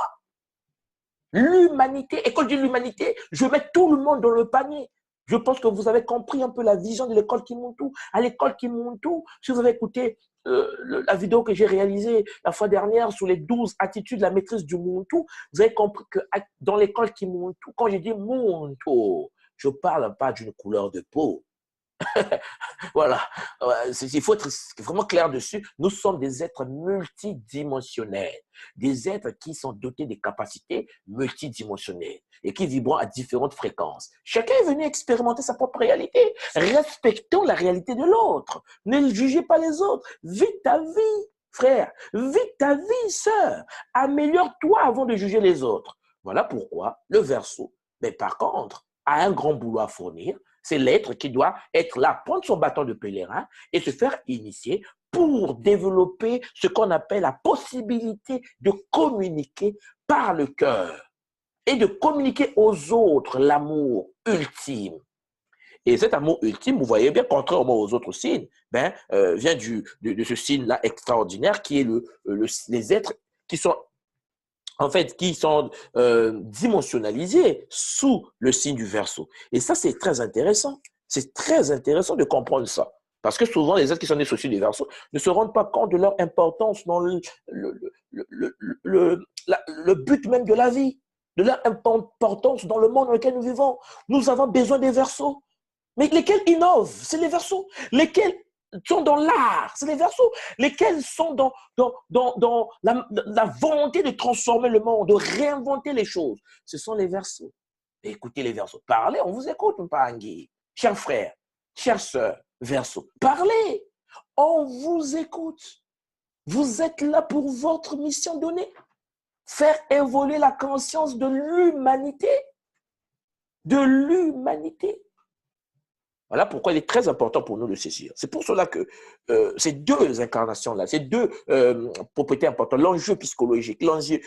L'humanité, et quand je dis l'humanité, je mets tout le monde dans le panier. Je pense que vous avez compris un peu la vision de l'école Kimuntu. À l'école Kimuntu, si vous avez écouté la vidéo que j'ai réalisée la fois dernière sur les 12 attitudes de la maîtrise du Muntu, vous avez compris que dans l'école Kimuntu, quand je dis Muntu, je ne parle pas d'une couleur de peau. Voilà, il faut être vraiment clair dessus. Nous sommes des êtres multidimensionnels, des êtres qui sont dotés de capacités multidimensionnelles et qui vibrent à différentes fréquences. Chacun est venu expérimenter sa propre réalité. Respectons la réalité de l'autre. Ne jugez pas les autres. Vis ta vie, frère. Vis ta vie, sœur. Améliore-toi avant de juger les autres. Voilà pourquoi le Verseau, mais par contre, a un grand boulot à fournir. C'est l'être qui doit être là, prendre son bâton de pèlerin et se faire initier pour développer ce qu'on appelle la possibilité de communiquer par le cœur et de communiquer aux autres l'amour ultime. Et cet amour ultime, vous voyez bien, contrairement aux autres signes, vient de ce signe-là extraordinaire qui est les êtres qui sont en fait, qui sont dimensionnalisés sous le signe du Verseau. Et ça, c'est très intéressant. C'est très intéressant de comprendre ça. Parce que souvent, les êtres qui sont nés sous le signe du Verseau ne se rendent pas compte de leur importance dans le but même de la vie, de leur importance dans le monde dans lequel nous vivons. Nous avons besoin des Verseaux. Mais lesquels innovent, c'est les Verseaux. Lesquels sont dans l'art, c'est les Verseaux. Lesquels sont dans la volonté de transformer le monde, de réinventer les choses. Ce sont les Verseaux. Écoutez les Verseaux. Parlez, on vous écoute, Mpangui. Chers frères, chères sœurs, Verseaux. Parlez, on vous écoute. Vous êtes là pour votre mission donnée. Faire évoluer la conscience de l'humanité. De l'humanité. Voilà pourquoi il est très important pour nous de saisir. C'est pour cela que ces deux incarnations-là, ces deux propriétés importantes, l'enjeu psychologique, l'enjeu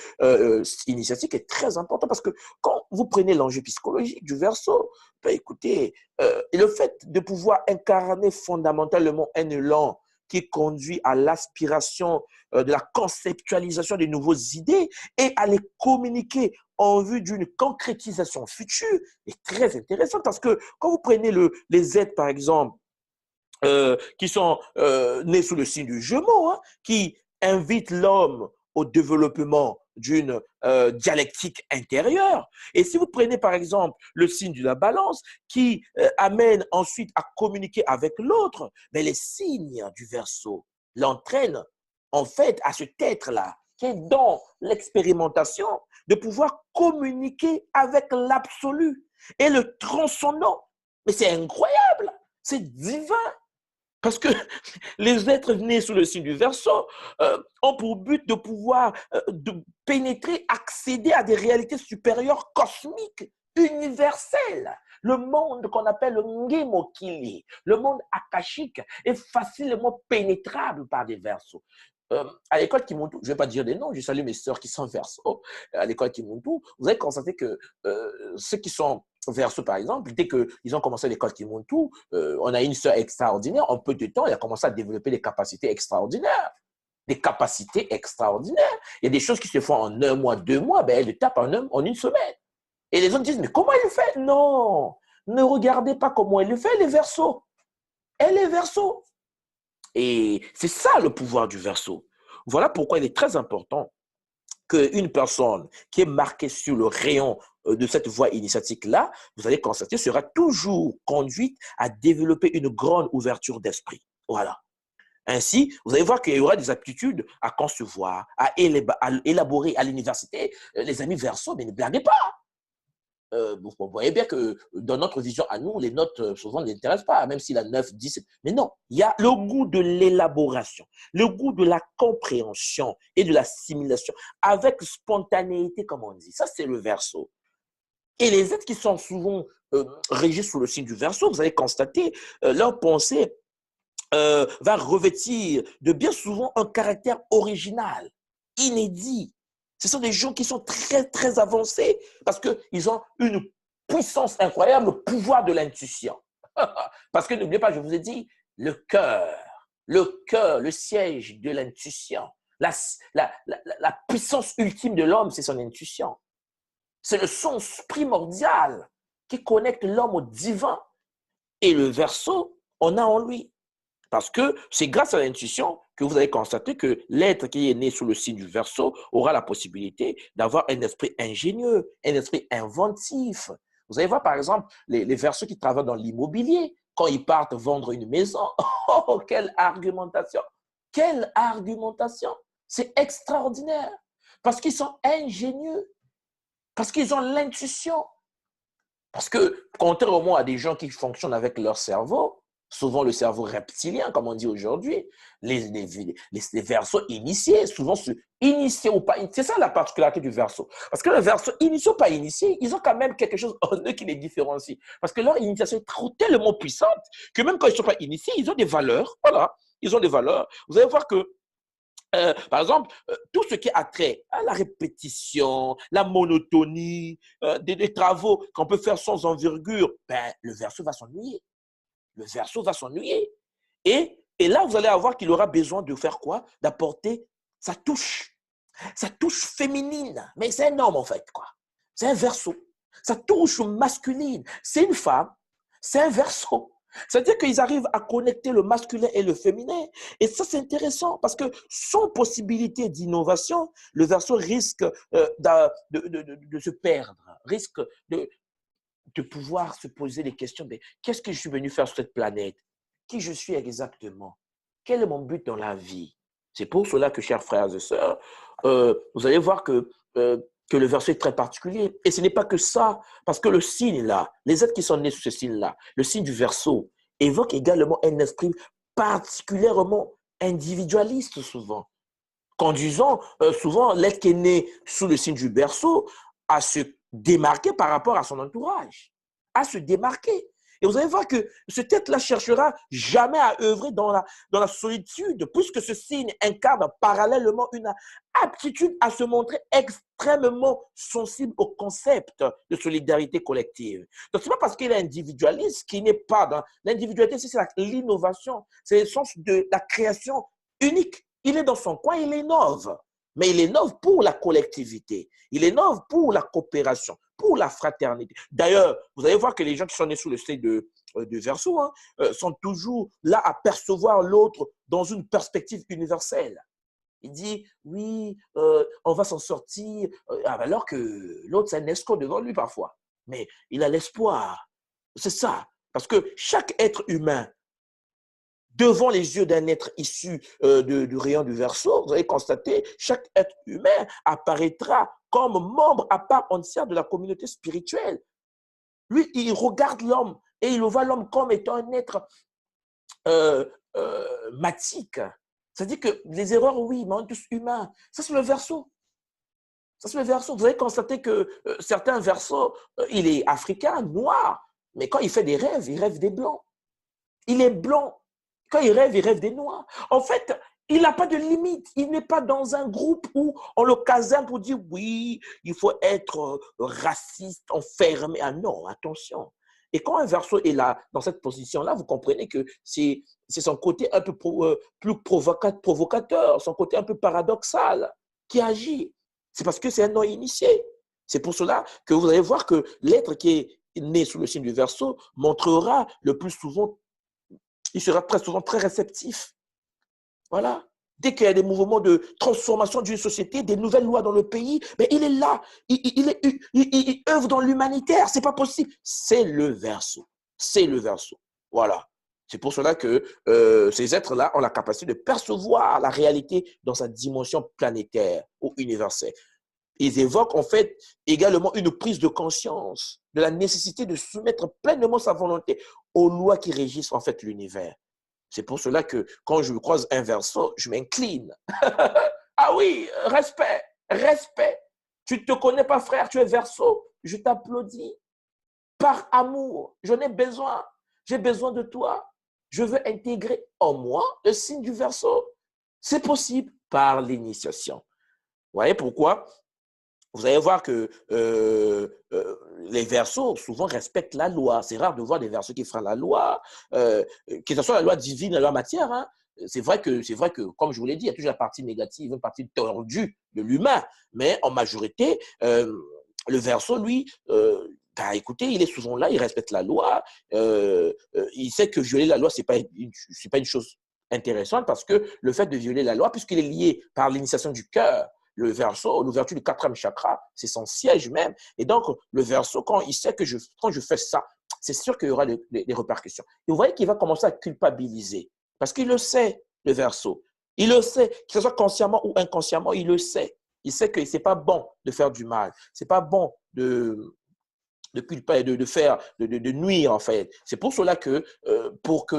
initiatique est très important parce que quand vous prenez l'enjeu psychologique du Verseau, écoutez, et le fait de pouvoir incarner fondamentalement un élan qui conduit à l'aspiration de la conceptualisation de nouvelles idées et à les communiquer en vue d'une concrétisation future est très intéressant parce que quand vous prenez les êtres, par exemple, qui sont nés sous le signe du Gémeaux, hein, qui invitent l'homme au développement d'une dialectique intérieure. Et si vous prenez par exemple le signe de la balance qui amène ensuite à communiquer avec l'autre, mais les signes du Verseau l'entraînent en fait à cet être-là qui est dans l'expérimentation de pouvoir communiquer avec l'absolu et le transcendant. Mais c'est incroyable, c'est divin. Parce que les êtres nés sous le signe du Verseau ont pour but de pouvoir de pénétrer, accéder à des réalités supérieures, cosmiques, universelles. Le monde qu'on appelle le Ngimokili, le monde akashique, est facilement pénétrable par des Verseaux. À l'école Kimuntu, je ne vais pas dire des noms, je salue mes sœurs qui sont Verseaux. À l'école Kimuntu, vous allez constater que ceux qui sont Verseau, par exemple, dès qu'ils ont commencé l'école Kimuntu, on a une sœur extraordinaire. En peu de temps, il a commencé à développer des capacités extraordinaires. Des capacités extraordinaires. Il y a des choses qui se font en 1 mois, 2 mois, ben, elle le tape en 1 semaine. Et les autres disent, mais comment elle le fait? Non, ne regardez pas comment elle le fait, elle est Verseau. Elle est Verseau. Et c'est ça le pouvoir du Verseau. Voilà pourquoi il est très important qu'une personne qui est marquée sur le rayon de cette voie initiatique-là, vous allez constater, sera toujours conduite à développer une grande ouverture d'esprit. Voilà. Ainsi, vous allez voir qu'il y aura des aptitudes à concevoir, à élaborer à l'université. Les amis Verseau, mais ne blaguez pas. Vous voyez bien que dans notre vision à nous, les notes souvent ne l'intéressent pas, même s'il a 9, 10. Mais non, il y a le goût de l'élaboration, le goût de la compréhension et de l'assimilation, avec spontanéité, comme on dit. Ça, c'est le Verseau. Et les êtres qui sont souvent régis sous le signe du Verseau, vous allez constater, leur pensée va revêtir de bien souvent un caractère original, inédit. Ce sont des gens qui sont très, très avancés parce qu'ils ont une puissance incroyable, le pouvoir de l'intuition. Parce que n'oubliez pas, je vous ai dit, le cœur, le siège de l'intuition, la puissance ultime de l'homme, c'est son intuition. C'est le sens primordial qui connecte l'homme au divin. Et le Verseau, on a en lui. Parce que c'est grâce à l'intuition que vous allez constater que l'être qui est né sous le signe du Verseau aura la possibilité d'avoir un esprit ingénieux, un esprit inventif. Vous allez voir, par exemple, les Verseaux qui travaillent dans l'immobilier, quand ils partent vendre une maison, oh, quelle argumentation! Quelle argumentation! C'est extraordinaire. Parce qu'ils sont ingénieux, parce qu'ils ont l'intuition. Parce que, contrairement à des gens qui fonctionnent avec leur cerveau, souvent le cerveau reptilien, comme on dit aujourd'hui, les Verseaux initiés, souvent initiés ou pas initiés, c'est ça la particularité du Verseau. Parce que le Verseau, initié ou pas initié, ils ont quand même quelque chose en eux qui les différencie. Parce que leur initiation est tellement puissante que même quand ils ne sont pas initiés, ils ont des valeurs. Voilà, ils ont des valeurs. Vous allez voir que par exemple, tout ce qui a trait à la répétition, la monotonie, des travaux qu'on peut faire sans envergure, ben, le Verseau va s'ennuyer. Le Verseau va s'ennuyer. Et là, vous allez avoir qu'il aura besoin de faire quoi? D'apporter sa touche féminine. Mais c'est un homme, en fait, quoi. C'est un Verseau. Sa touche masculine. C'est une femme, c'est un Verseau. C'est-à-dire qu'ils arrivent à connecter le masculin et le féminin. Et ça, c'est intéressant parce que sans possibilité d'innovation, le Verseau risque de se perdre, risque de pouvoir se poser des questions. Mais qu'est-ce que je suis venu faire sur cette planète? Qui je suis exactement? Quel est mon but dans la vie? C'est pour cela que, chers frères et sœurs, vous allez voir que le Verseau est très particulier. Et ce n'est pas que ça, parce que le signe-là, les êtres qui sont nés sous ce signe-là, le signe du Verseau, évoque également un esprit particulièrement individualiste souvent, conduisant souvent l'être qui est né sous le signe du Verseau à se démarquer par rapport à son entourage, à se démarquer. Et vous allez voir que ce tête-là cherchera jamais à œuvrer dans la solitude, puisque ce signe incarne parallèlement une aptitude à se montrer extrêmement sensible au concept de solidarité collective. Donc, ce n'est pas parce qu'il est individualiste qu'il n'est pas dans l'individualité, c'est l'innovation, c'est le sens de la création unique. Il est dans son coin, il innove. Mais il innove pour la collectivité, il innove pour la coopération, pour la fraternité. D'ailleurs, vous allez voir que les gens qui sont nés sous le signe de Verseau sont toujours là à percevoir l'autre dans une perspective universelle. Il dit, oui, on va s'en sortir, alors que l'autre, c'est un escroc devant lui parfois. Mais il a l'espoir. C'est ça. Parce que chaque être humain, devant les yeux d'un être issu du rayon du Verseau, vous allez constater, chaque être humain apparaîtra comme membre à part entière de la communauté spirituelle. Lui, il regarde l'homme et il voit l'homme comme étant un être matique. C'est-à-dire que les erreurs, oui, mais on est tous humains. Ça, c'est le Verseau. Ça, c'est le Verseau. Vous allez constater que certains Verseaux, il est africain, noir, mais quand il fait des rêves, il rêve des blancs. Il est blanc. Quand il rêve des noirs. En fait, Il n'a pas de limite. Il n'est pas dans un groupe où on le caserne pour dire oui, il faut être raciste, enfermé. Ah non, attention. Et quand un verseau est là, dans cette position-là, vous comprenez que c'est son côté un peu plus provocateur, son côté un peu paradoxal qui agit. C'est parce que c'est un non initié. C'est pour cela que vous allez voir que l'être qui est né sous le signe du verseau montrera le plus souvent, il sera très souvent très réceptif. Voilà. Dès qu'il y a des mouvements de transformation d'une société, des nouvelles lois dans le pays, mais il est là. Il œuvre dans l'humanitaire. C'est pas possible. C'est le verseau. C'est le verseau. Voilà. C'est pour cela que ces êtres-là ont la capacité de percevoir la réalité dans sa dimension planétaire ou universelle. Ils évoquent en fait également une prise de conscience de la nécessité de soumettre pleinement sa volonté aux lois qui régissent en fait l'univers. C'est pour cela que quand je croise un verseau, je m'incline. Ah oui, respect, respect. Tu ne te connais pas, frère, tu es verseau. Je t'applaudis. Par amour, j'en ai besoin. J'ai besoin de toi. Je veux intégrer en moi le signe du verseau. C'est possible par l'initiation. Vous voyez pourquoi? Vous allez voir que les verseaux souvent respectent la loi. C'est rare de voir des verseaux qui font la loi, que ce soit la loi divine, la loi matière. Hein. C'est vrai que, comme je vous l'ai dit, il y a toujours la partie négative, une partie tordue de l'humain. Mais en majorité, le verseau, lui, ben, écoutez, il est souvent là, il respecte la loi. Il sait que violer la loi, c'est pas une chose intéressante parce que le fait de violer la loi, puisqu'il est lié par l'initiation du cœur, le verseau, l'ouverture du quatrième chakra, c'est son siège même. Et donc, le verseau, quand il sait que quand je fais ça, c'est sûr qu'il y aura des répercussions. Et vous voyez qu'il va commencer à culpabiliser. Parce qu'il le sait, le verseau. Il le sait, que ce soit consciemment ou inconsciemment, il le sait. Il sait que ce n'est pas bon de faire du mal. Ce n'est pas bon de nuire, en fait. C'est pour cela que, pour que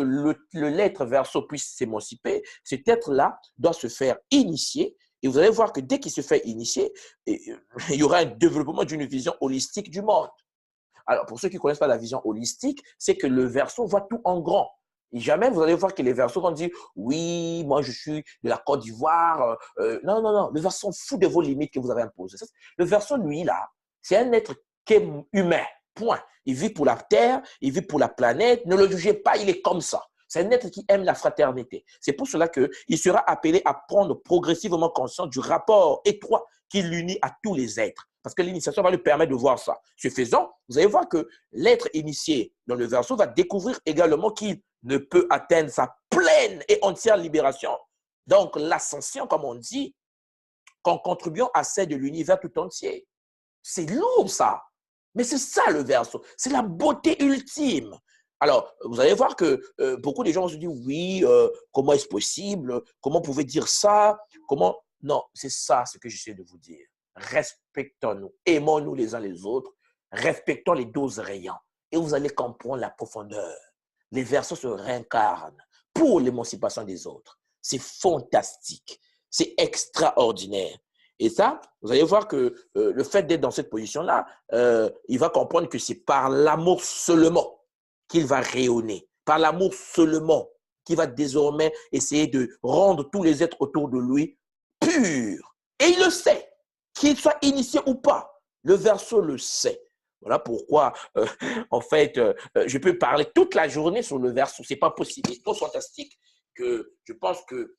l'être verseau puisse s'émanciper, cet être-là doit se faire initier. Et vous allez voir que dès qu'il se fait initier, il y aura un développement d'une vision holistique du monde. Alors, pour ceux qui ne connaissent pas la vision holistique, c'est que le verseau voit tout en grand. Et jamais vous allez voir que les verseaux vont dire oui, moi je suis de la Côte d'Ivoire. Non, non, non. Le verseau fout de vos limites que vous avez imposées. Le verseau, lui, là, c'est un être qui est humain. Point. Il vit pour la terre, il vit pour la planète. Ne le jugez pas, il est comme ça. C'est un être qui aime la fraternité. C'est pour cela qu'il sera appelé à prendre progressivement conscience du rapport étroit qui l'unit à tous les êtres. Parce que l'initiation va lui permettre de voir ça. Ce faisant, vous allez voir que l'être initié dans le verseau va découvrir également qu'il ne peut atteindre sa pleine et entière libération. Donc, l'ascension, comme on dit, qu'en contribuant à celle de l'univers tout entier. C'est lourd, ça. Mais c'est ça, le verseau. C'est la beauté ultime. Alors, vous allez voir que beaucoup de gens vont se dire, oui, comment est-ce possible? Comment vous pouvez dire ça? Comment? Non, c'est ça ce que j'essaie de vous dire. Respectons-nous, aimons-nous les uns les autres, respectons les 12 rayons et vous allez comprendre la profondeur. Les verseaux se réincarnent pour l'émancipation des autres. C'est fantastique, c'est extraordinaire. Et ça, vous allez voir que le fait d'être dans cette position-là, il va comprendre que c'est par l'amour seulement qu'il va rayonner, par l'amour seulement qu'il va désormais essayer de rendre tous les êtres autour de lui purs. Et il le sait. Qu'il soit initié ou pas, le verseau le sait. Voilà pourquoi, en fait, je peux parler toute la journée sur le verseau. Ce n'est pas possible. C'est trop fantastique que je pense que,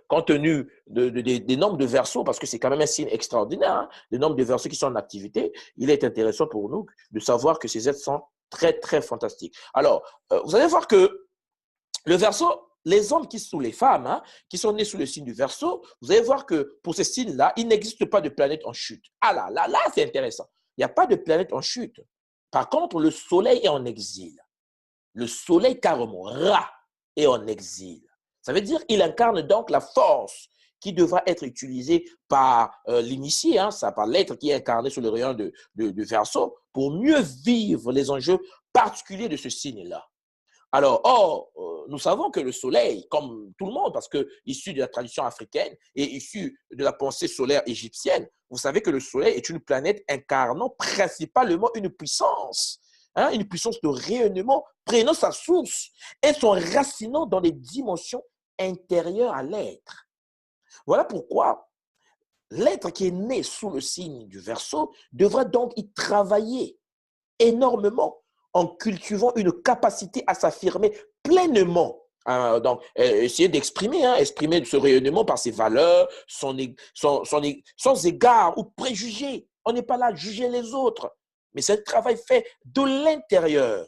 compte tenu des nombres de verseaux, parce que c'est quand même un signe extraordinaire, hein, les nombres de verseaux qui sont en activité, il est intéressant pour nous de savoir que ces êtres sont très, très fantastiques. Alors, vous allez voir que le verseau, les hommes qui sont les femmes, hein, qui sont nés sous le signe du verseau, vous allez voir que pour ces signes-là, il n'existe pas de planète en chute. Ah là, c'est intéressant. Il n'y a pas de planète en chute. Par contre, le soleil est en exil. Le soleil, carrément, Ra, est en exil. Ça veut dire qu'il incarne donc la force qui devra être utilisée par l'initié, hein, par l'être qui est incarné sous le rayon de verseau, pour mieux vivre les enjeux particuliers de ce signe-là. Alors, nous savons que le soleil, comme tout le monde, parce que issu de la tradition africaine et issu de la pensée solaire égyptienne, vous savez que le soleil est une planète incarnant principalement une puissance, hein, une puissance de rayonnement prenant sa source et son racinant dans les dimensions intérieur à l'être. Voilà pourquoi l'être qui est né sous le signe du Verseau devra donc y travailler énormément en cultivant une capacité à s'affirmer pleinement. Donc, essayer d'exprimer, exprimer ce rayonnement par ses valeurs, sans égard ou préjugés. On n'est pas là à juger les autres, mais c'est un travail fait de l'intérieur.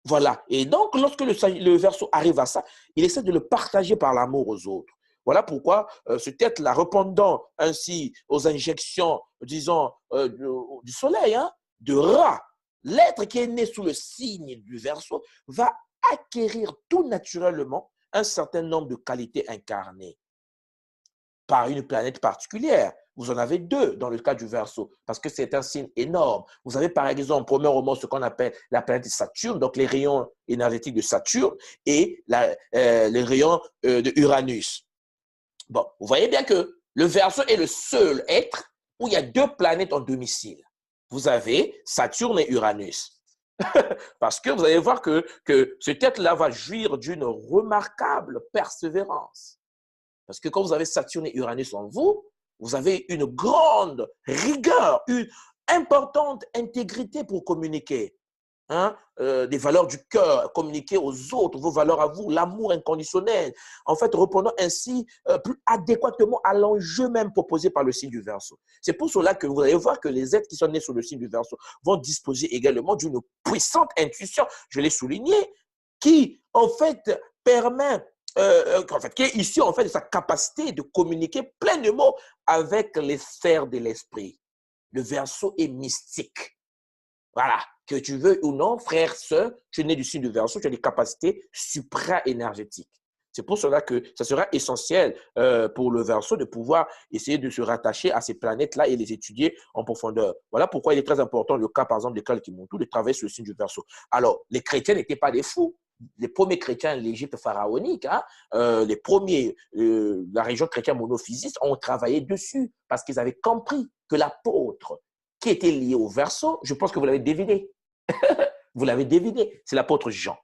Voilà. Et donc, lorsque le Verseau arrive à ça, il essaie de le partager par l'amour aux autres. Voilà pourquoi ce être-là, répondant ainsi aux injections, disons, du soleil, de Ra, l'être qui est né sous le signe du Verseau va acquérir tout naturellement un certain nombre de qualités incarnées par une planète particulière. Vous en avez deux dans le cas du Verseau, parce que c'est un signe énorme. Vous avez par exemple, premièrement, ce qu'on appelle la planète Saturne, donc les rayons énergétiques de Saturne et les rayons de Uranus. Bon, vous voyez bien que le Verseau est le seul être où il y a deux planètes en domicile. Vous avez Saturne et Uranus. Parce que vous allez voir que cet être-là va jouir d'une remarquable persévérance. Parce que quand vous avez Saturne et Uranus en vous, vous avez une grande rigueur, une importante intégrité pour communiquer. Des valeurs du cœur, communiquer aux autres, vos valeurs à vous, l'amour inconditionnel. En fait, répondant ainsi plus adéquatement à l'enjeu même proposé par le signe du Verseau. C'est pour cela que vous allez voir que les êtres qui sont nés sous le signe du Verseau vont disposer également d'une puissante intuition, je l'ai souligné, qui en fait permet qui est issue en fait de sa capacité de communiquer pleinement avec les sphères de l'esprit. Le Verseau est mystique. Voilà, que tu veux ou non, frère, sœur, tu es né du signe du Verseau, tu as des capacités supra-énergétiques. C'est pour cela que ça sera essentiel pour le Verseau de pouvoir essayer de se rattacher à ces planètes-là et les étudier en profondeur. Voilà pourquoi il est très important, le cas par exemple de Kalkimontu, de travailler sur le signe du Verseau. Alors, les chrétiens n'étaient pas des fous. Les premiers chrétiens de l'Égypte pharaonique, les premiers, la région chrétienne monophysiste, ont travaillé dessus parce qu'ils avaient compris que l'apôtre qui était lié au Verseau, je pense que vous l'avez deviné. Vous l'avez deviné, c'est l'apôtre Jean.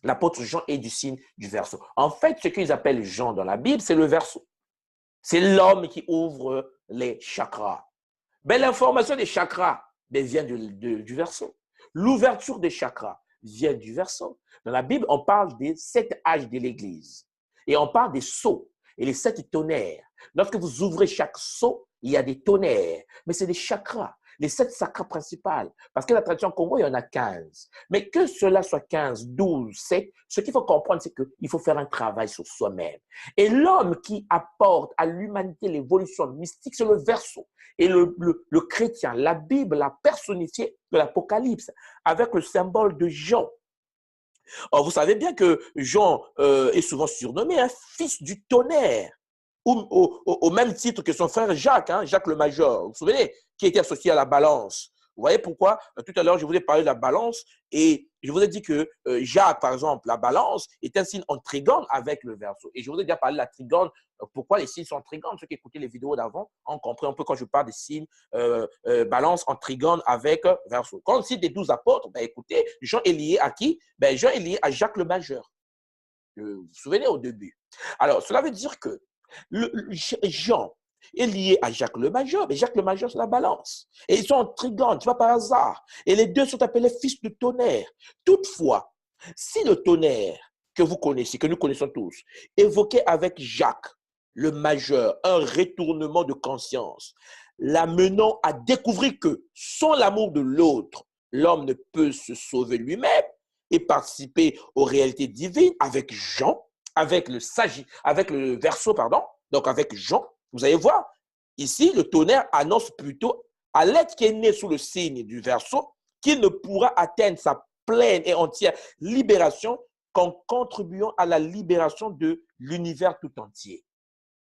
L'apôtre Jean est du signe du Verseau. En fait, ce qu'ils appellent Jean dans la Bible, c'est le Verseau. C'est l'homme qui ouvre les chakras. Mais l'information des chakras vient du Verseau. L'ouverture des chakras vient du Verseau. Dans la Bible, on parle des 7 âges de l'Église. Et on parle des sceaux et les 7 tonnerres. Lorsque vous ouvrez chaque sceau, il y a des tonnerres. Mais c'est des chakras. Les 7 chakras principales. Parce que la tradition Congo, il y en a 15. Mais que cela soit 15, 12, 7, ce qu'il faut comprendre, c'est qu'il faut faire un travail sur soi-même. Et l'homme qui apporte à l'humanité l'évolution mystique, c'est le Verseau. Et le chrétien, la Bible l'a personnifié de l'Apocalypse avec le symbole de Jean. Or, vous savez bien que Jean est souvent surnommé un fils du tonnerre. Au même titre que son frère Jacques, Jacques le Major, vous vous souvenez, qui était associé à la balance. Vous voyez pourquoi tout à l'heure, je vous ai parlé de la balance et je vous ai dit que Jacques, par exemple, la balance est un signe en trigone avec le Verseau. Et je vous ai déjà parlé de la trigone, pourquoi les signes sont trigones. Ceux qui écoutaient les vidéos d'avant ont compris un peu quand je parle des signes balance en trigone avec Verseau. Quand on cite des 12 apôtres, écoutez, Jean est lié à qui? Jean est lié à Jacques le Majeur. Vous vous souvenez au début. Alors, cela veut dire que Jean est lié à Jacques le Major, mais Jacques le Major, c'est la balance. Et ils sont en trigone, tu vois, par hasard. Et les deux sont appelés fils du tonnerre. Toutefois, si le tonnerre que vous connaissez, que nous connaissons tous, évoquait avec Jacques le Majeur un retournement de conscience, l'amenant à découvrir que sans l'amour de l'autre, l'homme ne peut se sauver lui-même et participer aux réalités divines avec Jean, avec le Verseau, pardon, donc avec Jean, vous allez voir, ici, le tonnerre annonce plutôt à l'être qui est né sous le signe du Verseau qu'il ne pourra atteindre sa pleine et entière libération qu'en contribuant à la libération de l'univers tout entier.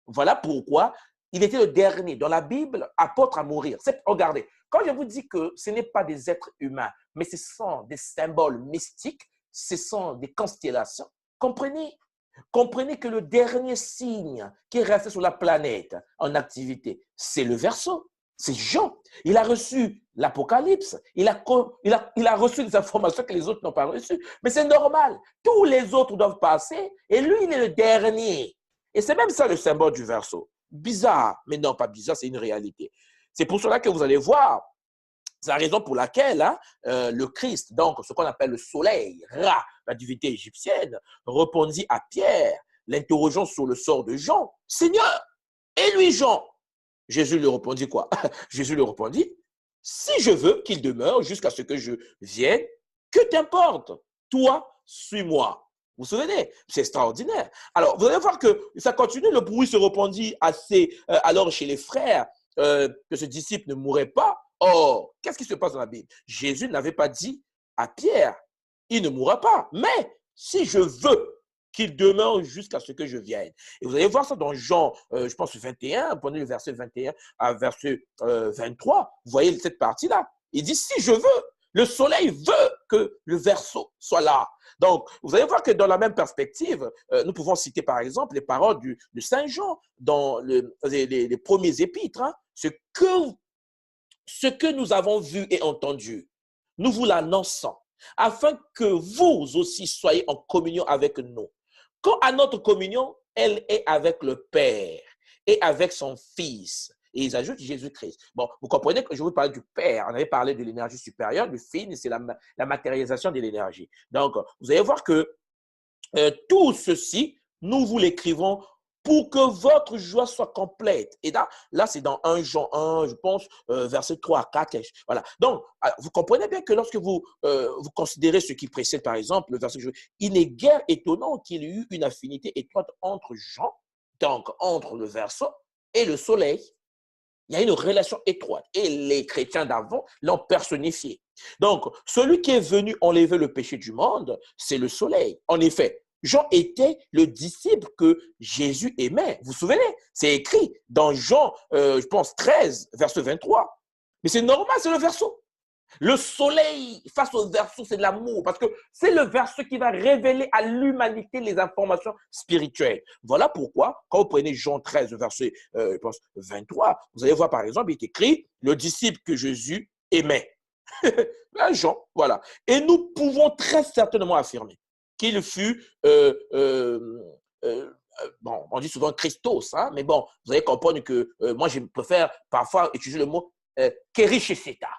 Voilà pourquoi il était le dernier dans la Bible apôtre à mourir. Regardez, quand je vous dis que ce n'est pas des êtres humains, mais ce sont des symboles mystiques, ce sont des constellations, comprenez que le dernier signe qui est resté sur la planète en activité, c'est le Verseau. C'est Jean. Il a reçu l'Apocalypse. Il a reçu des informations que les autres n'ont pas reçues. Mais c'est normal. Tous les autres doivent passer et lui, il est le dernier. Et c'est même ça le symbole du verseau. Bizarre, mais non, pas bizarre, c'est une réalité. C'est pour cela que vous allez voir, c'est la raison pour laquelle le Christ, donc ce qu'on appelle le soleil, Ra, la divinité égyptienne, répondit à Pierre, l'interrogeant sur le sort de Jean. Seigneur, et lui Jean? Jésus lui répondit quoi? Jésus lui répondit, si je veux qu'il demeure jusqu'à ce que je vienne, que t'importe? Toi, suis-moi. Vous vous souvenez? C'est extraordinaire. Alors, vous allez voir que ça continue, le bruit se répandit assez alors chez les frères que ce disciple ne mourrait pas. Or, qu'est-ce qui se passe dans la Bible? Jésus n'avait pas dit à Pierre, il ne mourra pas, mais si je veux qu'il demeure jusqu'à ce que je vienne. Et vous allez voir ça dans Jean, je pense 21, prenez le verset 21 à verset 23, vous voyez cette partie-là. Il dit, si je veux, le soleil veut que le verseau soit là. Donc, vous allez voir que dans la même perspective, nous pouvons citer par exemple les paroles de Saint Jean dans les premiers épîtres. Hein, ce que nous avons vu et entendu, nous vous l'annonçons, afin que vous aussi soyez en communion avec nous. Quand à notre communion, elle est avec le Père et avec son Fils. Et ils ajoutent Jésus-Christ. Bon, vous comprenez que je vous parle du Père. On avait parlé de l'énergie supérieure, du Fils, c'est la matérialisation de l'énergie. Donc, vous allez voir que tout ceci, nous vous l'écrivons pour que votre joie soit complète. Et là c'est dans 1 Jean 1, je pense, verset 3 à 4. Voilà. Donc, vous comprenez bien que lorsque vous considérez ce qui précède, par exemple, le verset que il n'est guère étonnant qu'il y ait eu une affinité étroite entre Jean, donc entre le verseau et le soleil. Il y a une relation étroite. Et les chrétiens d'avant l'ont personnifié. Donc, celui qui est venu enlever le péché du monde, c'est le soleil. En effet, Jean était le disciple que Jésus aimait. Vous vous souvenez? C'est écrit dans Jean, je pense, 13, verset 23. Mais c'est normal, c'est le verseau. Le soleil face au verseau, c'est de l'amour, parce que c'est le verseau qui va révéler à l'humanité les informations spirituelles. Voilà pourquoi, quand vous prenez Jean 13, verset je pense, 23, vous allez voir par exemple, il est écrit « Le disciple que Jésus aimait ». Jean, voilà. Et nous pouvons très certainement affirmer qu'il fut, bon, on dit souvent Christos, hein, mais bon, vous allez comprendre que moi, je préfère parfois utiliser le mot Kericheseta,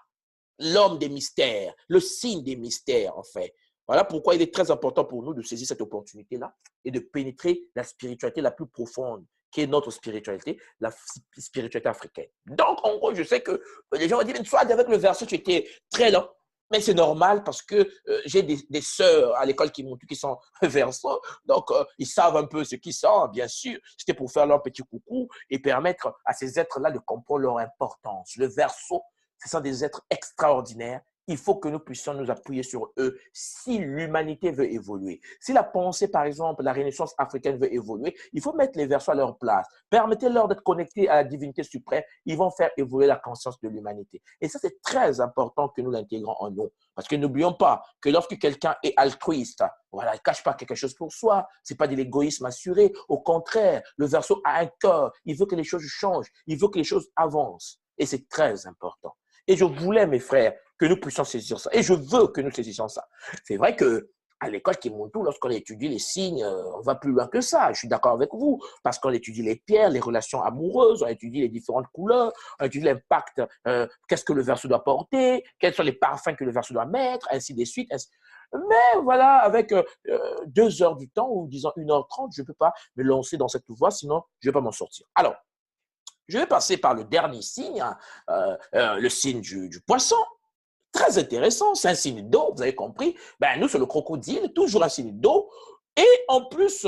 l'homme des mystères, le signe des mystères, en fait. Voilà pourquoi il est très important pour nous de saisir cette opportunité-là et de pénétrer la spiritualité la plus profonde, qui est notre spiritualité, la spiritualité africaine. Donc, en gros, je sais que les gens vont dire, mais soit avec le verset, tu étais très lent. Mais c'est normal parce que j'ai des sœurs à l'école qui sont verseaux, donc ils savent un peu ce qu'ils sont, bien sûr. C'était pour faire leur petit coucou et permettre à ces êtres-là de comprendre leur importance. Le verseau, ce sont des êtres extraordinaires. Il faut que nous puissions nous appuyer sur eux si l'humanité veut évoluer. Si la pensée, par exemple, la Renaissance africaine veut évoluer, il faut mettre les versos à leur place. Permettez-leur d'être connectés à la divinité suprême. Ils vont faire évoluer la conscience de l'humanité. Et ça, c'est très important que nous l'intégrons en nous. Parce que n'oublions pas que lorsque quelqu'un est altruiste, voilà, il ne cache pas quelque chose pour soi. Ce n'est pas de l'égoïsme assuré. Au contraire, le verseau a un cœur. Il veut que les choses changent. Il veut que les choses avancent. Et c'est très important. Et je voulais, mes frères, que nous puissions saisir ça. Et je veux que nous saisissions ça. C'est vrai que à l'école Kimuntu, lorsqu'on étudie les signes, on va plus loin que ça. Je suis d'accord avec vous, parce qu'on étudie les pierres, les relations amoureuses, on étudie les différentes couleurs, on étudie l'impact, qu'est-ce que le verseau doit porter, quels sont les parfums que le verseau doit mettre, ainsi de suite. Mais voilà, avec 2 heures du temps, ou disons 1h30, je ne peux pas me lancer dans cette voie, sinon je ne vais pas m'en sortir. Alors, je vais passer par le dernier signe, le signe du poisson. Très intéressant, c'est un signe d'eau, vous avez compris. Ben, nous, c'est le crocodile, toujours un signe d'eau. Et en plus,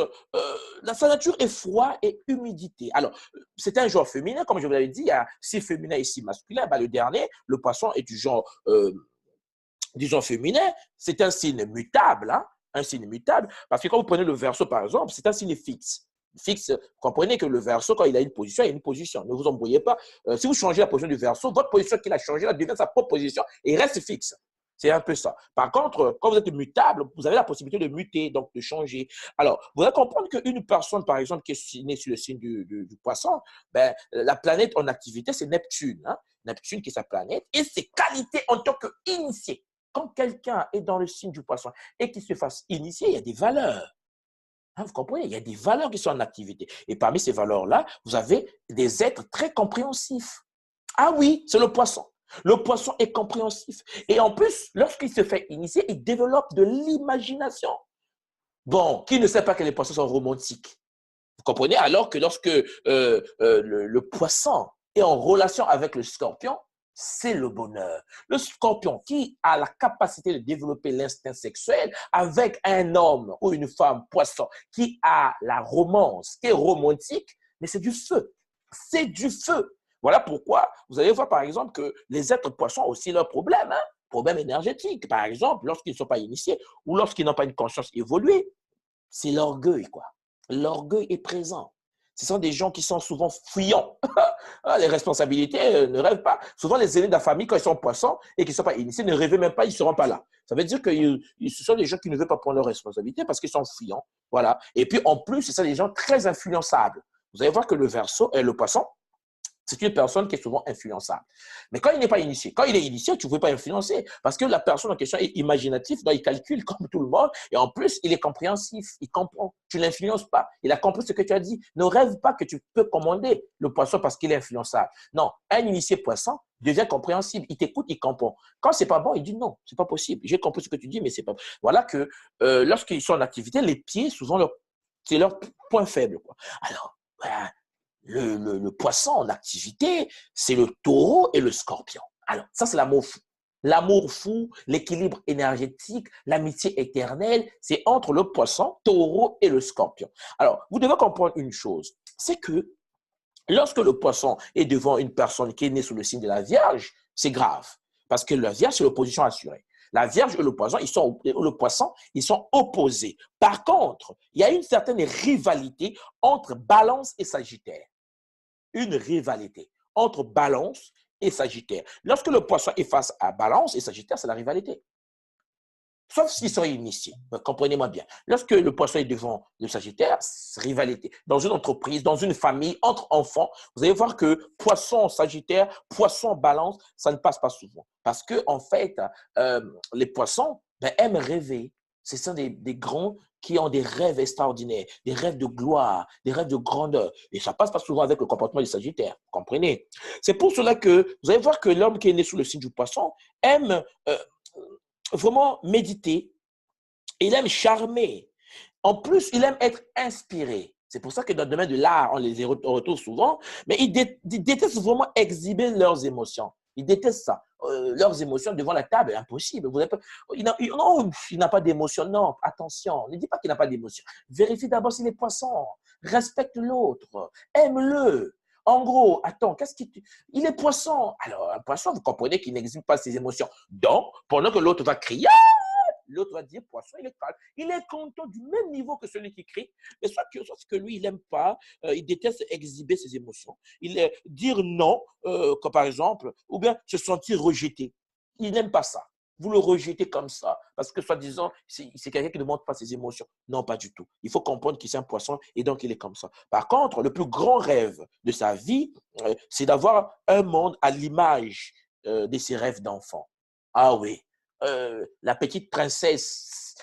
sa nature est froid et humidité. Alors, c'est un genre féminin, comme je vous l'avais dit, il y a 6 féminins et 6 masculins. Ben, le dernier, le poisson, est du genre, disons, féminin. C'est un signe mutable, hein, un signe mutable. Parce que quand vous prenez le verseau, par exemple, c'est un signe fixe. Fixe, comprenez que le verseau, quand il a une position, il y a une position. Ne vous embrouillez pas. Si vous changez la position du verseau, votre position qu'il a changée, là, devient sa propre position et reste fixe. C'est un peu ça. Par contre, quand vous êtes mutable, vous avez la possibilité de muter, donc de changer. Alors, vous allez comprendre qu'une personne, par exemple, qui est née sur le signe du poisson, ben, la planète en activité, c'est Neptune. Hein? Neptune qui est sa planète. Et ses qualités en tant qu'initié. Quand quelqu'un est dans le signe du poisson et qu'il se fasse initier, il y a des valeurs. Hein, vous comprenez? Il y a des valeurs qui sont en activité. Et parmi ces valeurs-là, vous avez des êtres très compréhensifs. Ah oui, c'est le poisson. Le poisson est compréhensif. Et en plus, lorsqu'il se fait initier, il développe de l'imagination. Bon, qui ne sait pas que les poissons sont romantiques? Vous comprenez? Alors que lorsque le poisson est en relation avec le scorpion, c'est le bonheur. Le scorpion qui a la capacité de développer l'instinct sexuel avec un homme ou une femme poisson qui a la romance, qui est romantique, mais c'est du feu. C'est du feu. Voilà pourquoi vous allez voir par exemple que les êtres poissons ont aussi leurs problèmes, hein? Problèmes énergétiques. Par exemple, lorsqu'ils ne sont pas initiés ou lorsqu'ils n'ont pas une conscience évoluée, c'est l'orgueil, quoi. L'orgueil est présent. Ce sont des gens qui sont souvent fuyants. Les responsabilités ne rêvent pas. Souvent, les aînés de la famille, quand ils sont poissons et qu'ils ne sont pas initiés, ne rêvent même pas, ils ne seront pas là. Ça veut dire que ce sont des gens qui ne veulent pas prendre leurs responsabilités parce qu'ils sont fuyants. Voilà. Et puis, en plus, ce sont des gens très influençables. Vous allez voir que le Verseau et le poisson, c'est une personne qui est souvent influençable. Mais quand il n'est pas initié, quand il est initié, tu ne peux pas influencer parce que la personne en question est imaginative, donc il calcule comme tout le monde et en plus, il est compréhensif, il comprend. Tu ne l'influences pas. Il a compris ce que tu as dit. Ne rêve pas que tu peux commander le poisson parce qu'il est influençable. Non, un initié poisson devient compréhensible. Il t'écoute, il comprend. Quand c'est pas bon, il dit non, c'est pas possible. J'ai compris ce que tu dis, mais c'est pas. Voilà que lorsqu'ils sont en activité, les pieds, souvent, c'est leur point faible, quoi. Alors, voilà. Le poisson en activité, c'est le taureau et le scorpion. Alors, ça, c'est l'amour fou. L'amour fou, l'équilibre énergétique, l'amitié éternelle, c'est entre le poisson, taureau et le scorpion. Alors, vous devez comprendre une chose, c'est que lorsque le poisson est devant une personne qui est née sous le signe de la Vierge, c'est grave. Parce que la Vierge, c'est l'opposition assurée. La Vierge et le poisson, ils sont opposés. Par contre, il y a une certaine rivalité entre Balance et Sagittaire. Une rivalité entre Balance et Sagittaire. Lorsque le poisson est face à Balance et Sagittaire, c'est la rivalité. Sauf s'ils sont initiés. Comprenez-moi bien. Lorsque le poisson est devant le Sagittaire, c'est rivalité. Dans une entreprise, dans une famille, entre enfants, vous allez voir que poisson Sagittaire, poisson Balance, ça ne passe pas souvent. Parce que, en fait, les poissons aiment rêver. Ce sont des grands qui ont des rêves extraordinaires, des rêves de gloire, des rêves de grandeur. Et ça ne passe pas souvent avec le comportement du Sagittaire. Vous comprenez? C'est pour cela que vous allez voir que l'homme qui est né sous le signe du poisson aime vraiment méditer. Il aime charmer. En plus, il aime être inspiré. C'est pour ça que dans le domaine de l'art, on les retrouve souvent, mais ils détestent vraiment exhiber leurs émotions. Ils détestent ça. Leurs émotions devant la table, impossible. Il n'a pas d'émotion. Non, attention, ne dis pas qu'il n'a pas d'émotion. Vérifie d'abord s'il est poisson. Respecte l'autre. Aime-le. En gros, attends, il est poisson. Alors, un poisson, vous comprenez qu'il n'exhibe pas ses émotions. Donc, pendant que l'autre va crier, l'autre va dire, poisson, il est calme. Il est content du même niveau que celui qui crie. Mais soit que lui, il n'aime pas, il déteste exhiber ses émotions. Dire non, comme par exemple, ou bien se sentir rejeté. Il n'aime pas ça. Vous le rejetez comme ça, parce que soi-disant, c'est quelqu'un qui ne montre pas ses émotions. Non, pas du tout. Il faut comprendre qu'il est un poisson et donc il est comme ça. Par contre, le plus grand rêve de sa vie, c'est d'avoir un monde à l'image de ses rêves d'enfant. Ah oui, la petite princesse,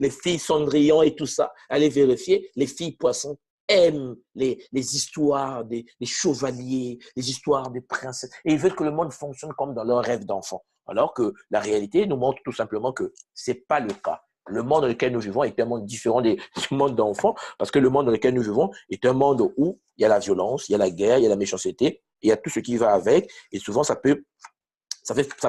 les filles Cendrillon et tout ça, allez vérifier, les filles poissons aiment les histoires des chevaliers, les histoires des princesses, et ils veulent que le monde fonctionne comme dans leurs rêves d'enfant. Alors que la réalité nous montre tout simplement que ce n'est pas le cas. Le monde dans lequel nous vivons est un monde différent du monde d'enfants, parce que le monde dans lequel nous vivons est un monde où il y a la violence, il y a la guerre, il y a la méchanceté, il y a tout ce qui va avec, et souvent ça peut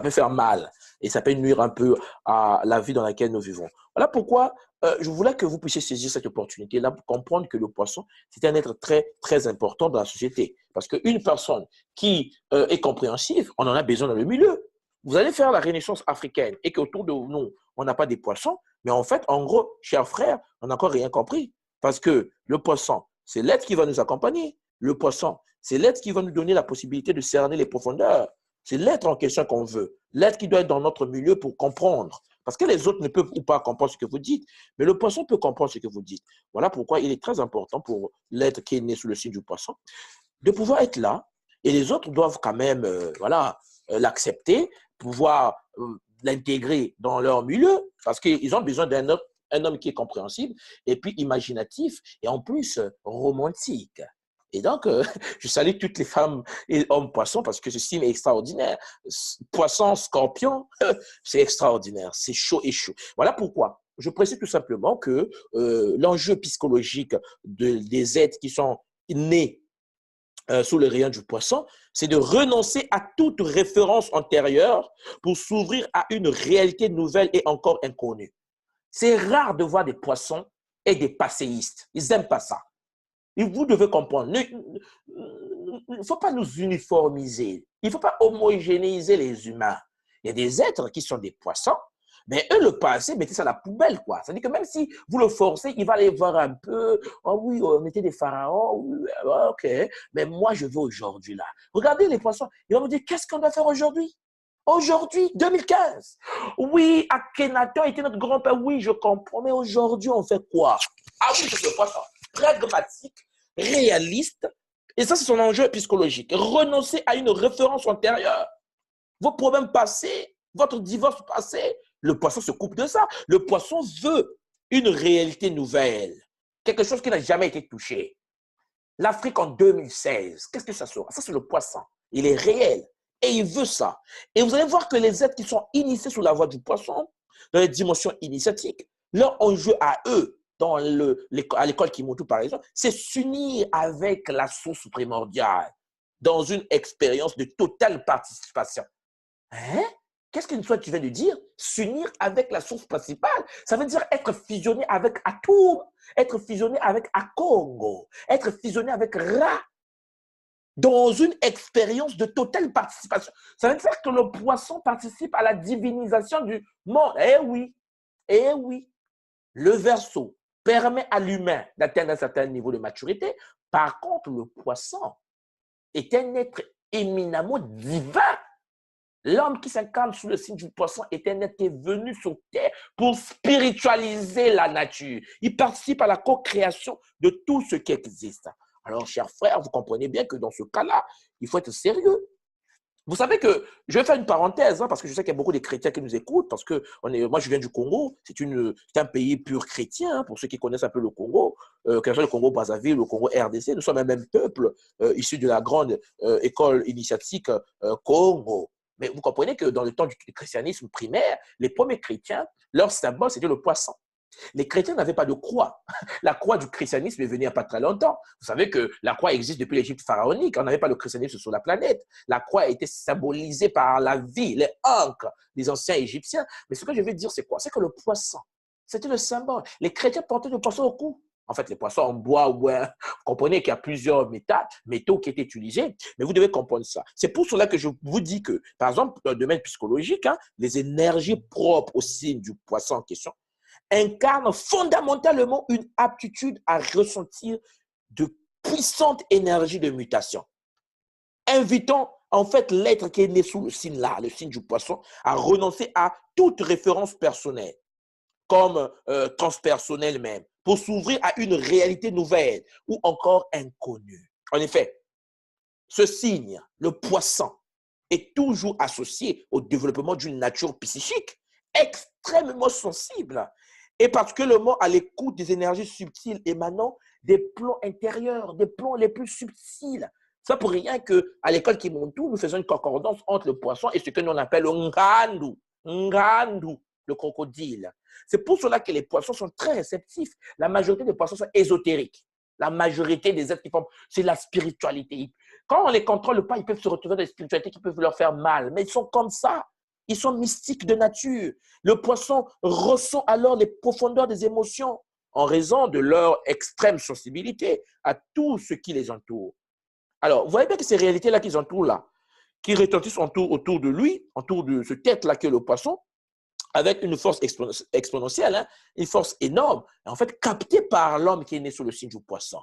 faire mal et ça peut nuire un peu à la vie dans laquelle nous vivons. Voilà pourquoi je voulais que vous puissiez saisir cette opportunité-là pour comprendre que le poisson, c'est un être très, très important dans la société. Parce qu'une personne qui est compréhensive, on en a besoin dans le milieu. Vous allez faire la Renaissance africaine et qu'autour de nous, on n'a pas des poissons, mais en fait, en gros, chers frères, on n'a encore rien compris. Parce que le poisson, c'est l'être qui va nous accompagner. Le poisson, c'est l'être qui va nous donner la possibilité de cerner les profondeurs. C'est l'être en question qu'on veut. L'être qui doit être dans notre milieu pour comprendre. Parce que les autres ne peuvent ou pas comprendre ce que vous dites, mais le poisson peut comprendre ce que vous dites. Voilà pourquoi il est très important pour l'être qui est né sous le signe du poisson de pouvoir être là. Et les autres doivent quand même l'accepter, pouvoir l'intégrer dans leur milieu, parce qu'ils ont besoin un homme qui est compréhensible, et puis imaginatif, et en plus romantique. Et donc, je salue toutes les femmes et hommes poissons parce que ce signe est extraordinaire. Poisson, scorpion, c'est extraordinaire, c'est chaud et chaud. Voilà pourquoi je précise tout simplement que l'enjeu psychologique des êtres qui sont nés sous le rayon du poisson, c'est de renoncer à toute référence antérieure pour s'ouvrir à une réalité nouvelle et encore inconnue. C'est rare de voir des poissons et des passéistes. Ils n'aiment pas ça. Et vous devez comprendre, il ne faut pas nous uniformiser, il ne faut pas homogénéiser les humains. Il y a des êtres qui sont des poissons, mais eux, le passé, mettez ça à la poubelle, quoi. C'est-à-dire que même si vous le forcez, il va aller voir un peu, oh oui, mettez des pharaons, oui, ok, mais moi, je veux aujourd'hui, là. Regardez les poissons, ils vont me dire, qu'est-ce qu'on doit faire aujourd'hui? Aujourd'hui, 2015. Oui, Akhenaton était notre grand-père, oui, je comprends, mais aujourd'hui, on fait quoi? Ah oui, c'est le poisson. Pragmatique, réaliste, et ça, c'est son enjeu psychologique. Renoncer à une référence antérieure. Vos problèmes passés, votre divorce passé, le poisson se coupe de ça. Le poisson veut une réalité nouvelle, quelque chose qui n'a jamais été touché. L'Afrique en 2016, qu'est-ce que ça sera? Ça, c'est le poisson. Il est réel et il veut ça. Et vous allez voir que les êtres qui sont initiés sous la voie du poisson, dans les dimensions initiatiques, leur enjeu à eux, à l'école Kimoto par exemple, c'est s'unir avec la source primordiale dans une expérience de totale participation. Hein? Qu'est-ce que tu viens de dire? S'unir avec la source principale, ça veut dire être fusionné avec Atum, être fusionné avec Akongo, être fusionné avec Ra, dans une expérience de totale participation. Ça veut dire que le poisson participe à la divinisation du monde. Eh oui, le Verseau permet à l'humain d'atteindre un certain niveau de maturité. Par contre, le poisson est un être éminemment divin. L'homme qui s'incarne sous le signe du poisson est un être qui est venu sur terre pour spiritualiser la nature. Il participe à la co-création de tout ce qui existe. Alors, chers frères, vous comprenez bien que dans ce cas-là, il faut être sérieux. Vous savez que, je vais faire une parenthèse, parce que je sais qu'il y a beaucoup de chrétiens qui nous écoutent, parce que moi je viens du Congo, c'est un pays pur chrétien, pour ceux qui connaissent un peu le Congo, que ce soit le Congo-Brazzaville, le Congo RDC, nous sommes un même peuple issu de la grande école initiatique Congo. Mais vous comprenez que dans le temps du christianisme primaire, les premiers chrétiens, leur symbole, c'était le poisson. Les chrétiens n'avaient pas de croix. La croix du christianisme est venue il n'y a pas très longtemps. Vous savez que la croix existe depuis l'Égypte pharaonique. On n'avait pas le christianisme sur la planète. La croix a été symbolisée par la vie, les ancres des anciens Égyptiens. Mais ce que je veux dire, c'est quoi? C'est que le poisson, c'était le symbole. Les chrétiens portaient le poisson au cou. En fait, les poissons en bois, ouais, vous comprenez qu'il y a plusieurs métaux qui étaient utilisés, mais vous devez comprendre ça. C'est pour cela que je vous dis que, par exemple, dans le domaine psychologique, les énergies propres au signe du poisson en question incarne fondamentalement une aptitude à ressentir de puissantes énergies de mutation. Invitons en fait l'être qui est né sous le signe là, le signe du poisson, à renoncer à toute référence personnelle, comme transpersonnelle même, pour s'ouvrir à une réalité nouvelle ou encore inconnue. En effet, ce signe, le poisson, est toujours associé au développement d'une nature psychique extrêmement sensible et particulièrement à l'écoute des énergies subtiles émanant des plans intérieurs, des plans les plus subtils. C'est pour rien qu'à l'école Kimontu, nous faisons une concordance entre le poisson et ce que l'on appelle le ngandu, le crocodile. C'est pour cela que les poissons sont très réceptifs. La majorité des poissons sont ésotériques. La majorité des êtres qui forment, c'est la spiritualité. Quand on ne les contrôle pas, ils peuvent se retrouver dans des spiritualités qui peuvent leur faire mal. Mais ils sont comme ça. Ils sont mystiques de nature. Le poisson ressent alors les profondeurs des émotions en raison de leur extrême sensibilité à tout ce qui les entoure. Alors, vous voyez bien que ces réalités-là qui entourent là, qui retentissent autour de lui, autour de ce tête-là qui est le poisson, avec une force exponentielle, une force énorme, en fait captée par l'homme qui est né sous le signe du poisson.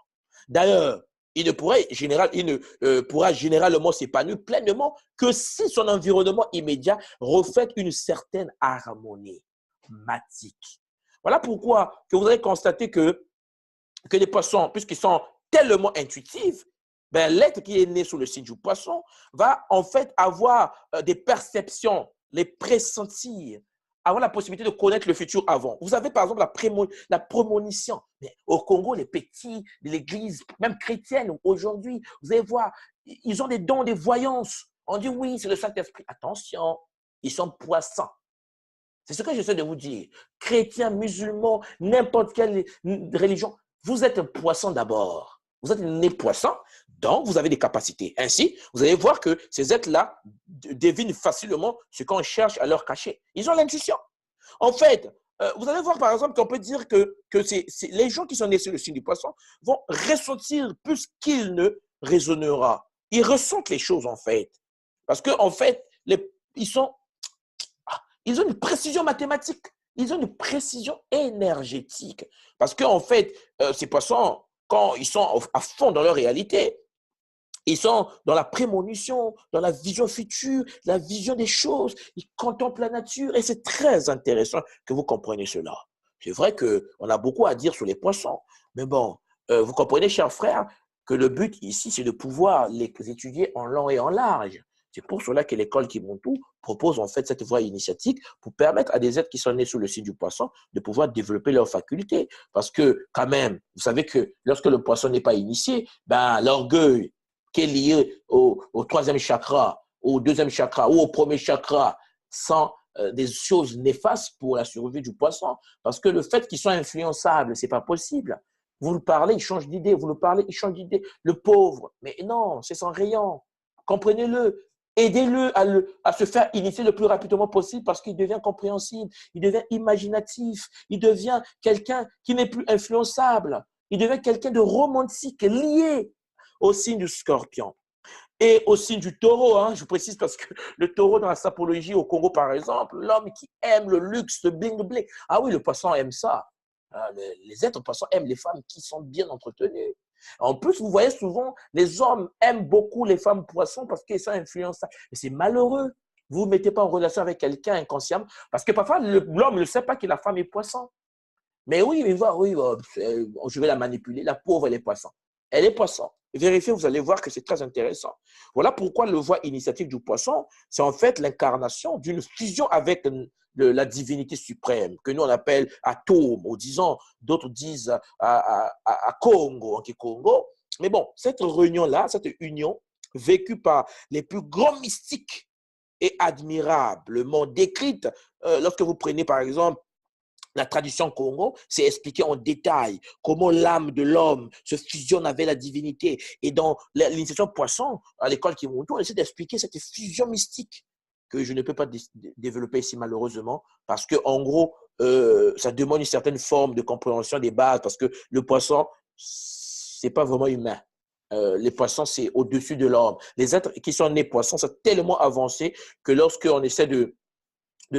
D'ailleurs, il ne pourra généralement s'épanouir pleinement que si son environnement immédiat reflète une certaine harmonie matique. Voilà pourquoi que vous allez constater que les poissons, puisqu'ils sont tellement intuitifs, ben, l'être qui est né sous le signe du poisson va en fait avoir des perceptions, les pressentir, avoir la possibilité de connaître le futur avant. Vous avez par exemple la prémonition. Mais au Congo, les petits de l'église, même chrétienne, aujourd'hui, vous allez voir, ils ont des dons de voyance. On dit oui, c'est le Saint-Esprit. Attention, ils sont poissons. C'est ce que j'essaie de vous dire. Chrétiens, musulmans, n'importe quelle religion, vous êtes un poisson d'abord. Vous êtes né poisson, donc vous avez des capacités. Ainsi, vous allez voir que ces êtres-là devinent facilement ce qu'on cherche à leur cacher. Ils ont l'intuition. En fait, vous allez voir par exemple qu'on peut dire que les gens qui sont nés sur le signe du poisson vont ressentir plus qu'ils ne raisonnera. Ils ressentent les choses en fait. Parce qu'en fait, ils ont une précision mathématique. Ils ont une précision énergétique. Parce qu'en fait, ces poissons, quand ils sont à fond dans leur réalité, ils sont dans la prémonition, dans la vision future, la vision des choses. Ils contemplent la nature et c'est très intéressant que vous compreniez cela. C'est vrai qu'on a beaucoup à dire sur les poissons. Mais bon, vous comprenez, chers frères, que le but ici, c'est de pouvoir les étudier en long et en large. C'est pour cela que l'école Kimuntu propose en fait cette voie initiatique pour permettre à des êtres qui sont nés sous le signe du poisson de pouvoir développer leurs facultés. Parce que quand même, vous savez que lorsque le poisson n'est pas initié, ben, l'orgueil qui est lié au troisième chakra, au deuxième chakra ou au premier chakra sont des choses néfastes pour la survie du poisson. Parce que le fait qu'ils soient influençables, ce n'est pas possible. Vous le parlez, il change d'idée. Vous le parlez, il change d'idée. Le pauvre, mais non, c'est son rayon. Comprenez-le. Aidez-le à se faire initier le plus rapidement possible parce qu'il devient compréhensible, il devient imaginatif, il devient quelqu'un qui n'est plus influençable, il devient quelqu'un de romantique, lié au signe du scorpion et au signe du taureau. Hein, je précise parce que le taureau dans la sapologie au Congo, par exemple, l'homme qui aime le luxe, le bling-bling. Ah oui, le poisson aime ça. Les êtres poissons aiment les femmes qui sont bien entretenues. En plus, vous voyez souvent, les hommes aiment beaucoup les femmes poissons parce qu'ils sont influençables. Et c'est malheureux. Vous ne vous mettez pas en relation avec quelqu'un inconsciemment parce que parfois, l'homme ne sait pas que la femme est poisson. Mais oui, il va, oui, je vais la manipuler. La pauvre, elle est poisson. Elle est poisson. Vérifiez, vous allez voir que c'est très intéressant. Voilà pourquoi le voie initiatique du poisson, c'est en fait l'incarnation d'une fusion avec la divinité suprême, que nous on appelle atome, ou disons, d'autres disent à Congo, en Kikongo. Mais bon, cette réunion-là, cette union, vécue par les plus grands mystiques et admirablement décrite, lorsque vous prenez par exemple la tradition Congo, c'est expliqué en détail comment l'âme de l'homme se fusionne avec la divinité. Et dans l'initiation poisson, à l'école Kimuntu, on essaie d'expliquer cette fusion mystique que je ne peux pas développer ici malheureusement, parce que en gros, ça demande une certaine forme de compréhension des bases, parce que le poisson, c'est pas vraiment humain. Les poissons, c'est au-dessus de l'homme. Les êtres qui sont nés poissons sont tellement avancés que lorsqu'on essaie de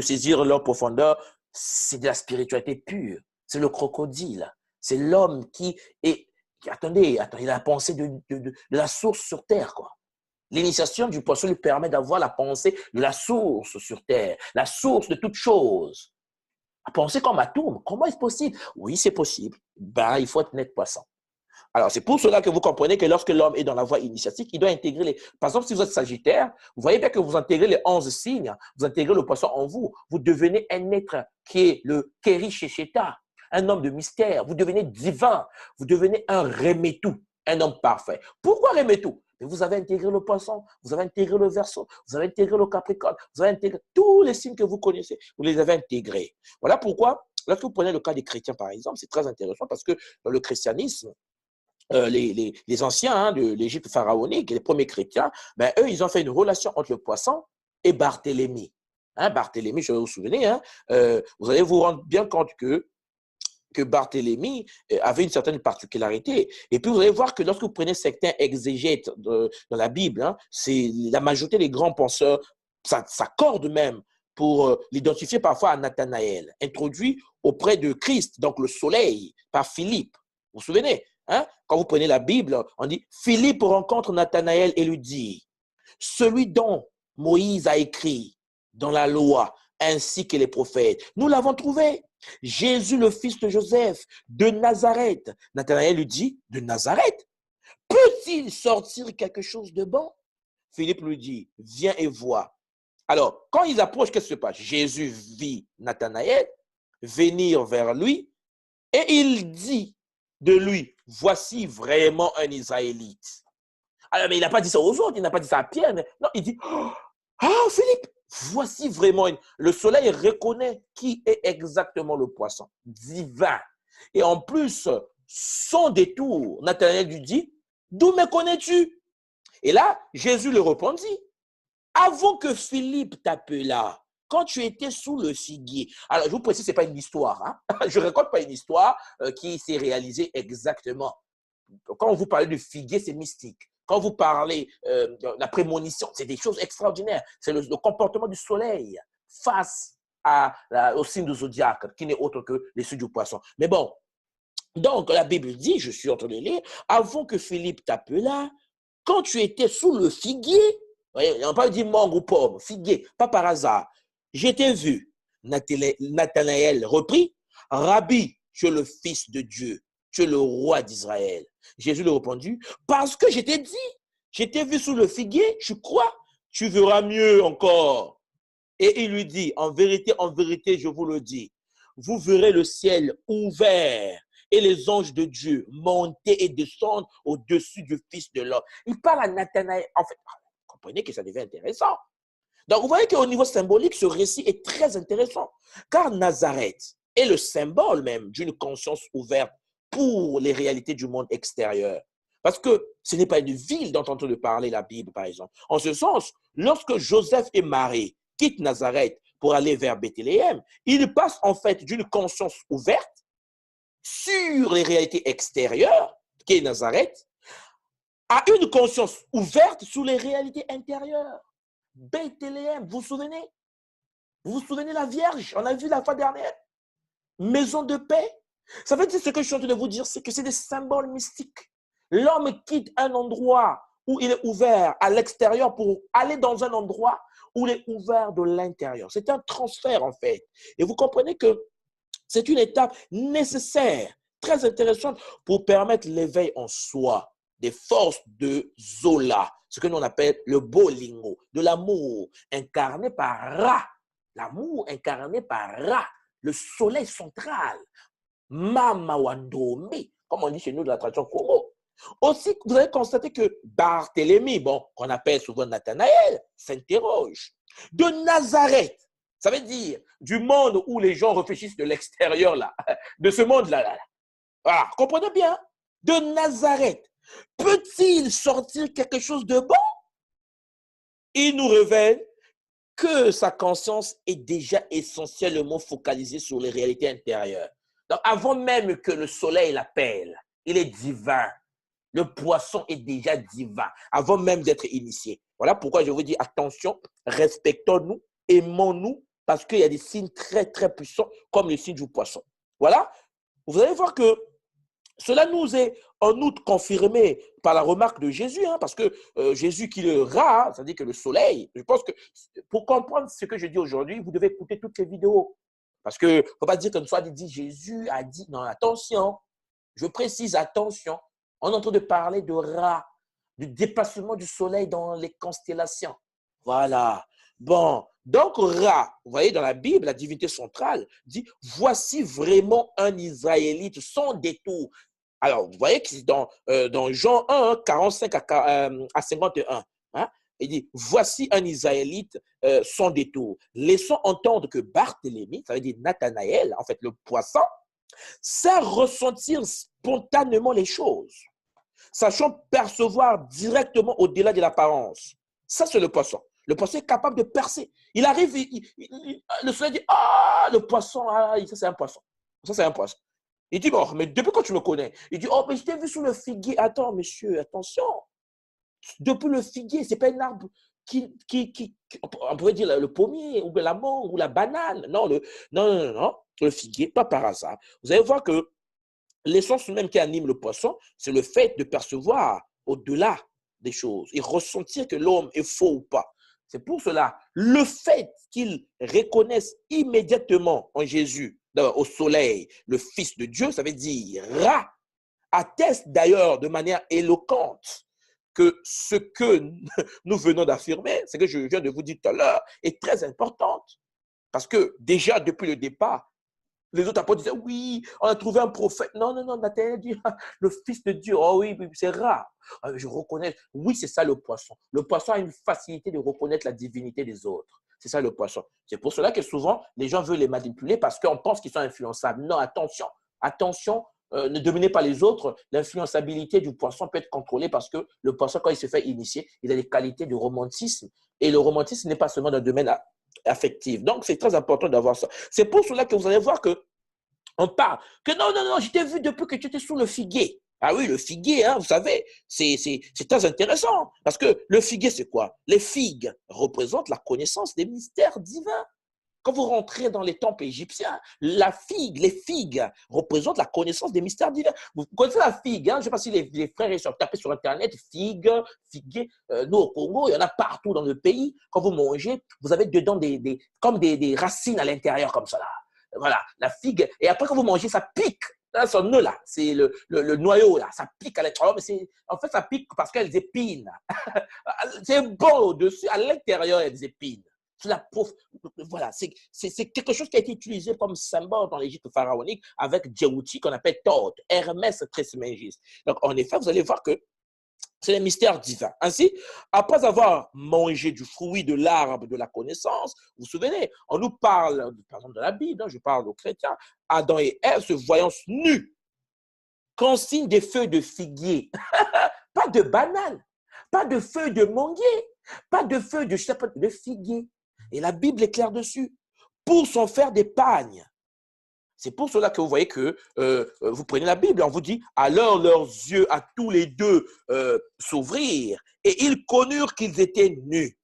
saisir leur profondeur, c'est de la spiritualité pure. C'est le crocodile. C'est l'homme qui est… Attendez, il a la pensée de la source sur terre, quoi. L'initiation du poisson lui permet d'avoir la pensée de la source sur terre, la source de toute chose. À penser comme atome. Comment est-ce possible? Oui, c'est possible. Ben, il faut être net poisson. Alors, c'est pour cela que vous comprenez que lorsque l'homme est dans la voie initiatique, il doit intégrer les… Par exemple, si vous êtes Sagittaire, vous voyez bien que vous intégrez les 11 signes, vous intégrez le poisson en vous. Vous devenez un être qui est le Keri Shesheta, un homme de mystère. Vous devenez divin. Vous devenez un Remetou, un homme parfait. Pourquoi Remetou? Mais vous avez intégré le poisson, vous avez intégré le Verseau, vous avez intégré le Capricorne, vous avez intégré tous les signes que vous connaissez, vous les avez intégrés. Voilà pourquoi, lorsque vous prenez le cas des chrétiens, par exemple, c'est très intéressant parce que dans le christianisme, les anciens hein, de l'Égypte pharaonique, les premiers chrétiens, ben, eux, ils ont fait une relation entre le poisson et Barthélemy. Hein, Barthélemy, je vais vous souvenir, hein, vous allez vous rendre bien compte que Barthélemy avait une certaine particularité. Et puis, vous allez voir que lorsque vous prenez certains exégètes dans la Bible, hein, c'est la majorité des grands penseurs s'accordent même pour l'identifier parfois à Nathanaël, introduit auprès de Christ, donc le soleil, par Philippe. Vous vous souvenez? Hein? Quand vous prenez la Bible, on dit, Philippe rencontre Nathanaël et lui dit, celui dont Moïse a écrit dans la loi, ainsi que les prophètes, nous l'avons trouvé. Jésus, le fils de Joseph, de Nazareth. Nathanaël lui dit, de Nazareth, peut-il sortir quelque chose de bon? Philippe lui dit, viens et vois. Alors, quand ils approchent, qu'est-ce qui se passe? Jésus vit Nathanaël venir vers lui et il dit de lui, voici vraiment un Israélite. Alors, mais il n'a pas dit ça aux autres, il n'a pas dit ça à Pierre. Mais non, il dit, ah, Philippe, voici vraiment. Le soleil reconnaît qui est exactement le poisson, divin. Et en plus, son détour, Nathanaël lui dit, d'où me connais-tu? Et là, Jésus le répondit, avant que Philippe t'appela, quand tu étais sous le figuier. Alors, je vous précise, ce n'est pas une histoire. Hein? Je ne raconte pas une histoire qui s'est réalisée exactement. Quand vous parlez du figuier, c'est mystique. Quand vous parlez de la prémonition, c'est des choses extraordinaires. C'est le comportement du soleil face au signe du zodiaque, qui n'est autre que les signes du poisson. Mais bon, donc la Bible dit, je suis en train de lire, avant que Philippe t'appela, quand tu étais sous le figuier, on n'a pas dit mangue ou pomme, figuier, pas par hasard, je t'ai vu. Nathanaël reprit, Rabbi, tu es le Fils de Dieu, tu es le roi d'Israël. Jésus lui répondit, parce que je t'ai dit, je t'ai vu sous le figuier, tu crois, tu verras mieux encore. Et il lui dit, en vérité, je vous le dis, vous verrez le ciel ouvert et les anges de Dieu monter et descendre au-dessus du Fils de l'homme. Il parle à Nathanaël. En fait, vous comprenez que ça devient intéressant. Donc, vous voyez qu'au niveau symbolique, ce récit est très intéressant. Car Nazareth est le symbole même d'une conscience ouverte pour les réalités du monde extérieur. Parce que ce n'est pas une ville dont on entend parler la Bible, par exemple. En ce sens, lorsque Joseph et Marie quittent Nazareth pour aller vers Bethléem, ils passent en fait d'une conscience ouverte sur les réalités extérieures, qui est Nazareth, à une conscience ouverte sur les réalités intérieures. Bethléem, vous vous souvenez? Vous vous souvenez la Vierge? On a vu la fois dernière. Maison de paix. Ça veut dire ce que je suis en train de vous dire, c'est que c'est des symboles mystiques. L'homme quitte un endroit où il est ouvert à l'extérieur pour aller dans un endroit où il est ouvert de l'intérieur. C'est un transfert en fait. Et vous comprenez que c'est une étape nécessaire, très intéressante pour permettre l'éveil en soi des forces de Zola, ce que nous on appelle le bolingo, de l'amour incarné par Ra. L'amour incarné par Ra, le soleil central, Mama Wandome, comme on dit chez nous dans la tradition Congo. Aussi, vous avez constaté que Barthélemy, bon, qu'on appelle souvent Nathanaël, s'interroge. De Nazareth, ça veut dire du monde où les gens réfléchissent de l'extérieur, là, de ce monde-là. Là. Voilà, comprenez bien. De Nazareth, peut-il sortir quelque chose de bon? Il nous révèle que sa conscience est déjà essentiellement focalisée sur les réalités intérieures. Donc, avant même que le soleil l'appelle, il est divin. Le poisson est déjà divin, avant même d'être initié. Voilà pourquoi je vous dis, attention, respectons-nous, aimons-nous, parce qu'il y a des signes très, très puissants, comme le signe du poisson. Voilà, vous allez voir que cela nous est en outre confirmé par la remarque de Jésus, hein, parce que Jésus qui le rat, c'est-à-dire que le soleil, je pense que pour comprendre ce que je dis aujourd'hui, vous devez écouter toutes les vidéos. Parce qu'il ne faut pas dire comme ça, dit Jésus a dit, non, attention, je précise, attention, on est en train de parler de Ra, du déplacement du soleil dans les constellations. Voilà. Bon, donc Ra, vous voyez dans la Bible, la divinité centrale dit, voici vraiment un Israélite sans détour. Alors, vous voyez que c'est dans Jean 1, 45 à 51. Hein, il dit, voici un Israélite sans détour. Laissons entendre que Barthélemy, ça veut dire Nathanaël, en fait le poisson, sait ressentir spontanément les choses, sachant percevoir directement au-delà de l'apparence. Ça, c'est le poisson. Le poisson est capable de percer. Il arrive, le soleil dit, ah, le poisson, ah, ça c'est un poisson. Ça c'est un poisson. Il dit, bon, mais depuis quand tu me connais? Il dit, oh, mais je t'ai vu sous le figuier. Attends, monsieur, attention. Depuis le figuier, ce n'est pas un arbre on pourrait dire le pommier, ou la mangue, ou la banane. Non, non, le figuier, pas par hasard. Vous allez voir que l'essence même qui anime le poisson, c'est le fait de percevoir au-delà des choses et ressentir que l'homme est faux ou pas. C'est pour cela, le fait qu'ils reconnaissent immédiatement en Jésus, au soleil, le Fils de Dieu, ça veut dire Ra, atteste d'ailleurs de manière éloquente que ce que nous venons d'affirmer, ce que je viens de vous dire tout à l'heure, est très importante. Parce que déjà, depuis le départ, les autres apôtres disaient, oui, on a trouvé un prophète. Non, non, non, Nathanaël dit, le Fils de Dieu, oh oui, c'est rare. Je reconnais, oui, c'est ça le poisson. Le poisson a une facilité de reconnaître la divinité des autres. C'est ça le poisson. C'est pour cela que souvent, les gens veulent les manipuler parce qu'on pense qu'ils sont influençables. Non, attention, attention, ne dominez pas les autres. L'influençabilité du poisson peut être contrôlée parce que le poisson, quand il se fait initier, il a des qualités de romantisme. Et le romantisme n'est pas seulement dans le domaine affectif. Donc, c'est très important d'avoir ça. C'est pour cela que vous allez voir que on parle que non, non, non, je t'ai vu depuis que tu étais sous le figuier. Ah oui, le figuier, hein, vous savez, c'est très intéressant. Parce que le figuier, c'est quoi? Les figues représentent la connaissance des mystères divins. Quand vous rentrez dans les temples égyptiens, la figue, les figues représentent la connaissance des mystères divins. Vous connaissez la figue, hein? Je ne sais pas si les frères sont tapés sur Internet, figue, figuier. Nous, au Congo, il y en a partout dans le pays. Quand vous mangez, vous avez dedans comme des racines à l'intérieur, comme ça. Là. Voilà, la figue. Et après, quand vous mangez, ça pique. Là, son nœud, là, c'est le noyau, là, ça pique à l'intérieur. Mais en fait, ça pique parce qu'elles épinent. C'est bon au-dessus, à l'intérieur, elles épinent. Voilà, c'est quelque chose qui a été utilisé comme symbole dans l'Égypte pharaonique avec Djéouti qu'on appelle Thoth, Hermès Trismégiste. Donc, en effet, vous allez voir que c'est les mystères divins. Ainsi, après avoir mangé du fruit de l'arbre de la connaissance, vous vous souvenez, on nous parle, par exemple, de la Bible, hein, je parle aux chrétiens, Adam et Ève se voyant nus, consigne des feuilles de figuier, pas de banane, pas de feuilles de manguier, pas de feuilles de figuier. Et la Bible est claire dessus. Pour s'en faire des pagnes. C'est pour cela que vous voyez que vous prenez la Bible et on vous dit, alors leurs yeux à tous les deux s'ouvrirent et ils connurent qu'ils étaient nus.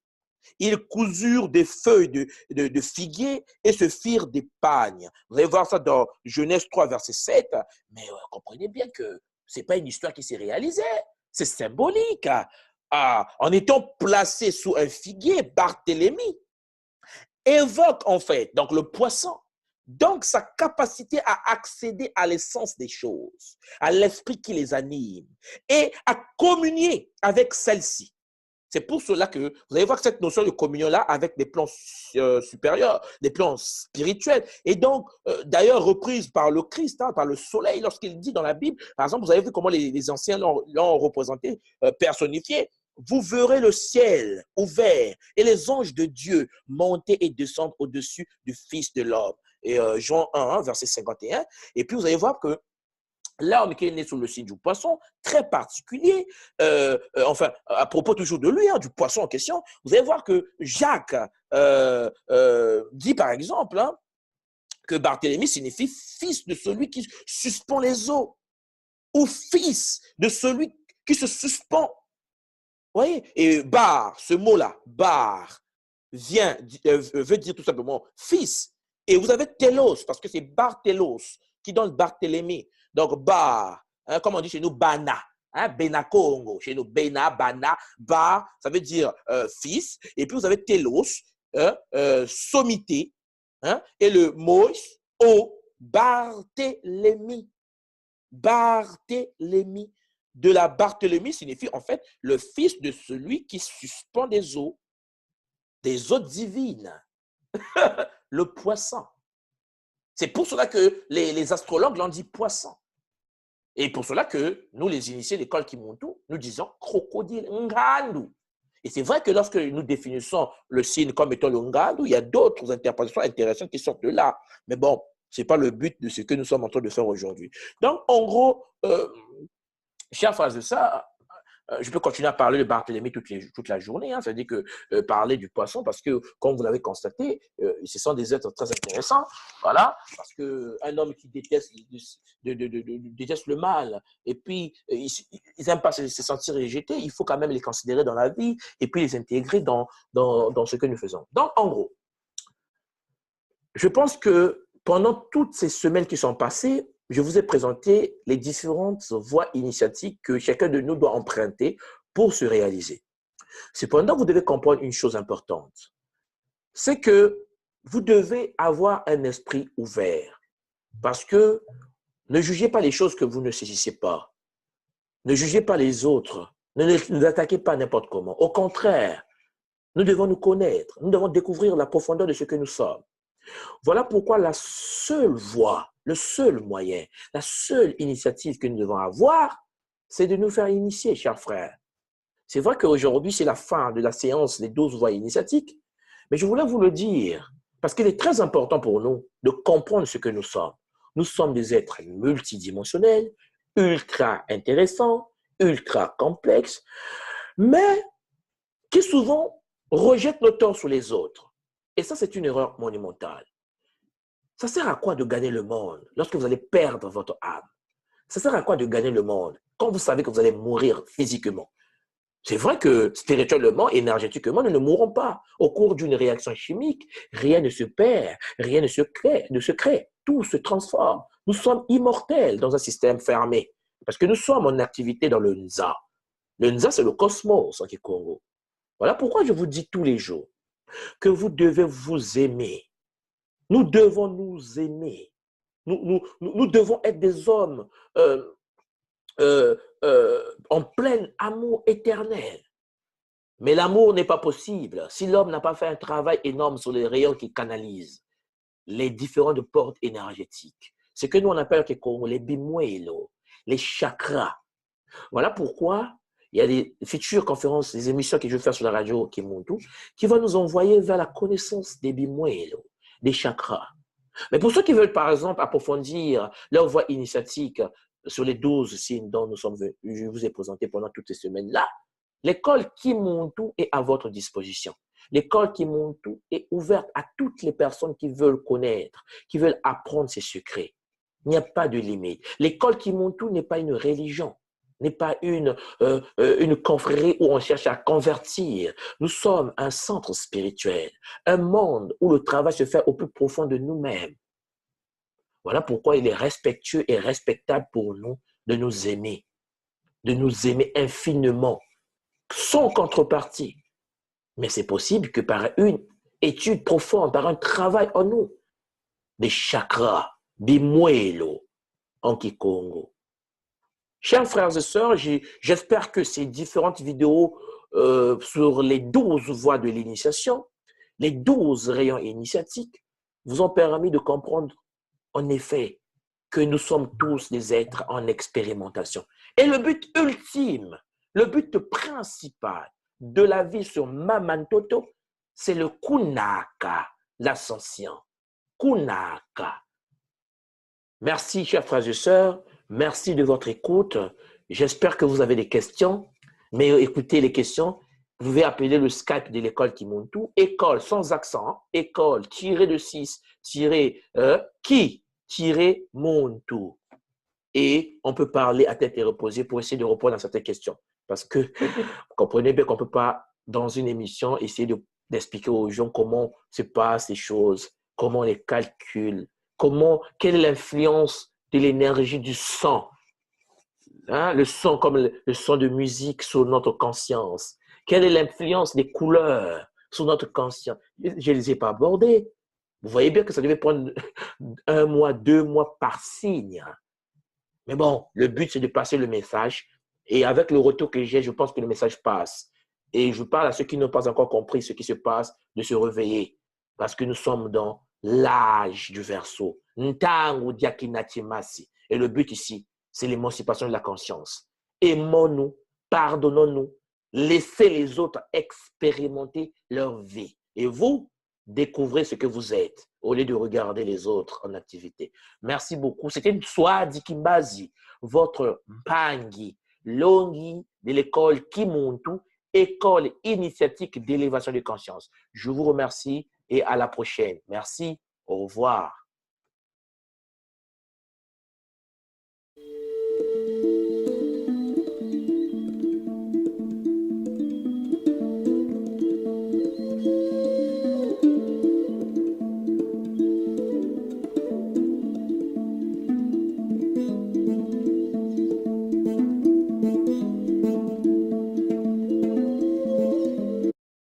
Ils cousurent des feuilles de figuier et se firent des pagnes. Vous allez voir ça dans Genèse 3, verset 7. Mais comprenez bien que ce n'est pas une histoire qui s'est réalisée. C'est symbolique. En étant placé sous un figuier, Barthélemy évoque en fait donc le poisson, donc sa capacité à accéder à l'essence des choses, à l'esprit qui les anime et à communier avec celle-ci. C'est pour cela que vous allez voir que cette notion de communion-là avec des plans supérieurs, des plans spirituels, et donc d'ailleurs reprise par le Christ, hein, par le soleil, lorsqu'il dit dans la Bible, par exemple, vous avez vu comment les anciens l'ont représenté, personnifié. Vous verrez le ciel ouvert et les anges de Dieu monter et descendre au-dessus du Fils de l'homme. Et Jean 1, verset 51. Et puis vous allez voir que l'homme qui est né sous le signe du poisson, très particulier, enfin, à propos toujours de lui, hein, du poisson en question, vous allez voir que Jacques dit par exemple hein, que Barthélemy signifie fils de celui qui suspend les eaux ou fils de celui qui se suspend. Vous voyez? Et bar, ce mot-là, bar, veut dire tout simplement fils. Et vous avez telos, parce que c'est Barthélos qui donne Barthélemy. Donc, bar, hein, comme on dit chez nous, bana, hein, Benakongo, chez nous, bena, bana, bar, ça veut dire fils. Et puis, vous avez telos, hein, sommité, hein, et le mot, o, Barthélemy. Barthélemy. De la Barthélemy signifie en fait le fils de celui qui suspend des eaux divines, le poisson. C'est pour cela que les astrologues l'ont dit poisson. Et pour cela que nous, les initiés de l'école Kimuntu, nous disons crocodile, ngandu. Et c'est vrai que lorsque nous définissons le signe comme étant le ngandu, il y a d'autres interprétations intéressantes qui sortent de là. Mais bon, ce n'est pas le but de ce que nous sommes en train de faire aujourd'hui. Donc, en gros, chers frères de ça, je peux continuer à parler de Barthélemy toute la journée, hein, c'est-à-dire que parler du poisson, parce que, comme vous l'avez constaté, ce sont des êtres très intéressants, voilà, parce qu'un homme qui déteste le mal, et puis ils n'aiment pas se sentir rejetés, il faut quand même les considérer dans la vie, et puis les intégrer dans ce que nous faisons. Donc, en gros, je pense que pendant toutes ces semaines qui sont passées, je vous ai présenté les différentes voies initiatiques que chacun de nous doit emprunter pour se réaliser. Cependant, vous devez comprendre une chose importante. C'est que vous devez avoir un esprit ouvert. Parce que ne jugez pas les choses que vous ne saisissez pas. Ne jugez pas les autres. Ne nous attaquez pas n'importe comment. Au contraire, nous devons nous connaître. Nous devons découvrir la profondeur de ce que nous sommes. Voilà pourquoi la seule voie, le seul moyen, la seule initiative que nous devons avoir, c'est de nous faire initier, chers frères. C'est vrai qu'aujourd'hui, c'est la fin de la séance des 12 voies initiatiques, mais je voulais vous le dire, parce qu'il est très important pour nous de comprendre ce que nous sommes. Nous sommes des êtres multidimensionnels, ultra intéressants, ultra complexes, mais qui souvent rejettent nos torts sur les autres. Et ça, c'est une erreur monumentale. Ça sert à quoi de gagner le monde lorsque vous allez perdre votre âme? Ça sert à quoi de gagner le monde quand vous savez que vous allez mourir physiquement? C'est vrai que spirituellement, énergétiquement, nous ne mourrons pas. Au cours d'une réaction chimique, rien ne se perd, rien ne se crée. Tout se transforme. Nous sommes immortels dans un système fermé parce que nous sommes en activité dans le Nza. Le Nza, c'est le cosmos en Kikongo. Voilà pourquoi je vous dis tous les jours que vous devez vous aimer. Nous devons nous aimer. Nous devons être des hommes en plein amour éternel. Mais l'amour n'est pas possible si l'homme n'a pas fait un travail énorme sur les rayons qui canalisent les différentes portes énergétiques. Ce que nous on appelle les bimwelo, les chakras. Voilà pourquoi il y a des futures conférences, des émissions que je vais faire sur la radio Kimuntu, qui vont nous envoyer vers la connaissance des bimwelo, des chakras. Mais pour ceux qui veulent, par exemple, approfondir leur voie initiatique sur les 12 signes dont je vous ai présenté pendant toutes ces semaines-là, l'école Kimuntu est à votre disposition. L'école Kimuntu est ouverte à toutes les personnes qui veulent connaître, qui veulent apprendre ses secrets. Il n'y a pas de limite. L'école Kimuntu n'est pas une religion, n'est pas une confrérie où on cherche à convertir. Nous sommes un centre spirituel, un monde où le travail se fait au plus profond de nous-mêmes. Voilà pourquoi il est respectueux et respectable pour nous de nous aimer infiniment, sans contrepartie. Mais c'est possible que par une étude profonde, par un travail en nous, des chakras, des moello en Kikongo. Chers frères et sœurs, j'espère que ces différentes vidéos sur les 12 voies de l'initiation, les 12 rayons initiatiques, vous ont permis de comprendre en effet que nous sommes tous des êtres en expérimentation. Et le but ultime, le but principal de la vie sur Mamantoto, c'est le Kunaka, l'ascension. Kunaka. Merci, chers frères et sœurs. Merci de votre écoute. J'espère que vous avez des questions. Mais écoutez les questions. Vous pouvez appeler le Skype de l'école Kimuntu. École sans accent. École tiré de 6 tiré Muntu. Et on peut parler à tête reposée pour essayer de répondre à certaines questions. Parce que vous comprenez bien qu'on ne peut pas, dans une émission, essayer d'expliquer aux gens comment se passent les choses, comment on les calcule, quelle est l'influence de l'énergie du son. Hein? Le son comme le son de musique sur notre conscience. Quelle est l'influence des couleurs sur notre conscience? Je ne les ai pas abordées. Vous voyez bien que ça devait prendre 1 mois, 2 mois par signe. Mais bon, le but, c'est de passer le message. Et avec le retour que j'ai, je pense que le message passe. Et je parle à ceux qui n'ont pas encore compris ce qui se passe, de se réveiller. Parce que nous sommes dans l'âge du Verseau. Ntango diakinatimasi. Et le but ici, c'est l'émancipation de la conscience. Aimons-nous, pardonnons-nous, laissez les autres expérimenter leur vie. Et vous, découvrez ce que vous êtes au lieu de regarder les autres en activité. Merci beaucoup. C'était une Swadi Kimbazi, votre Mpangi Longi de l'école Kimuntu, école initiatique d'élévation de conscience. Je vous remercie et à la prochaine. Merci. Au revoir.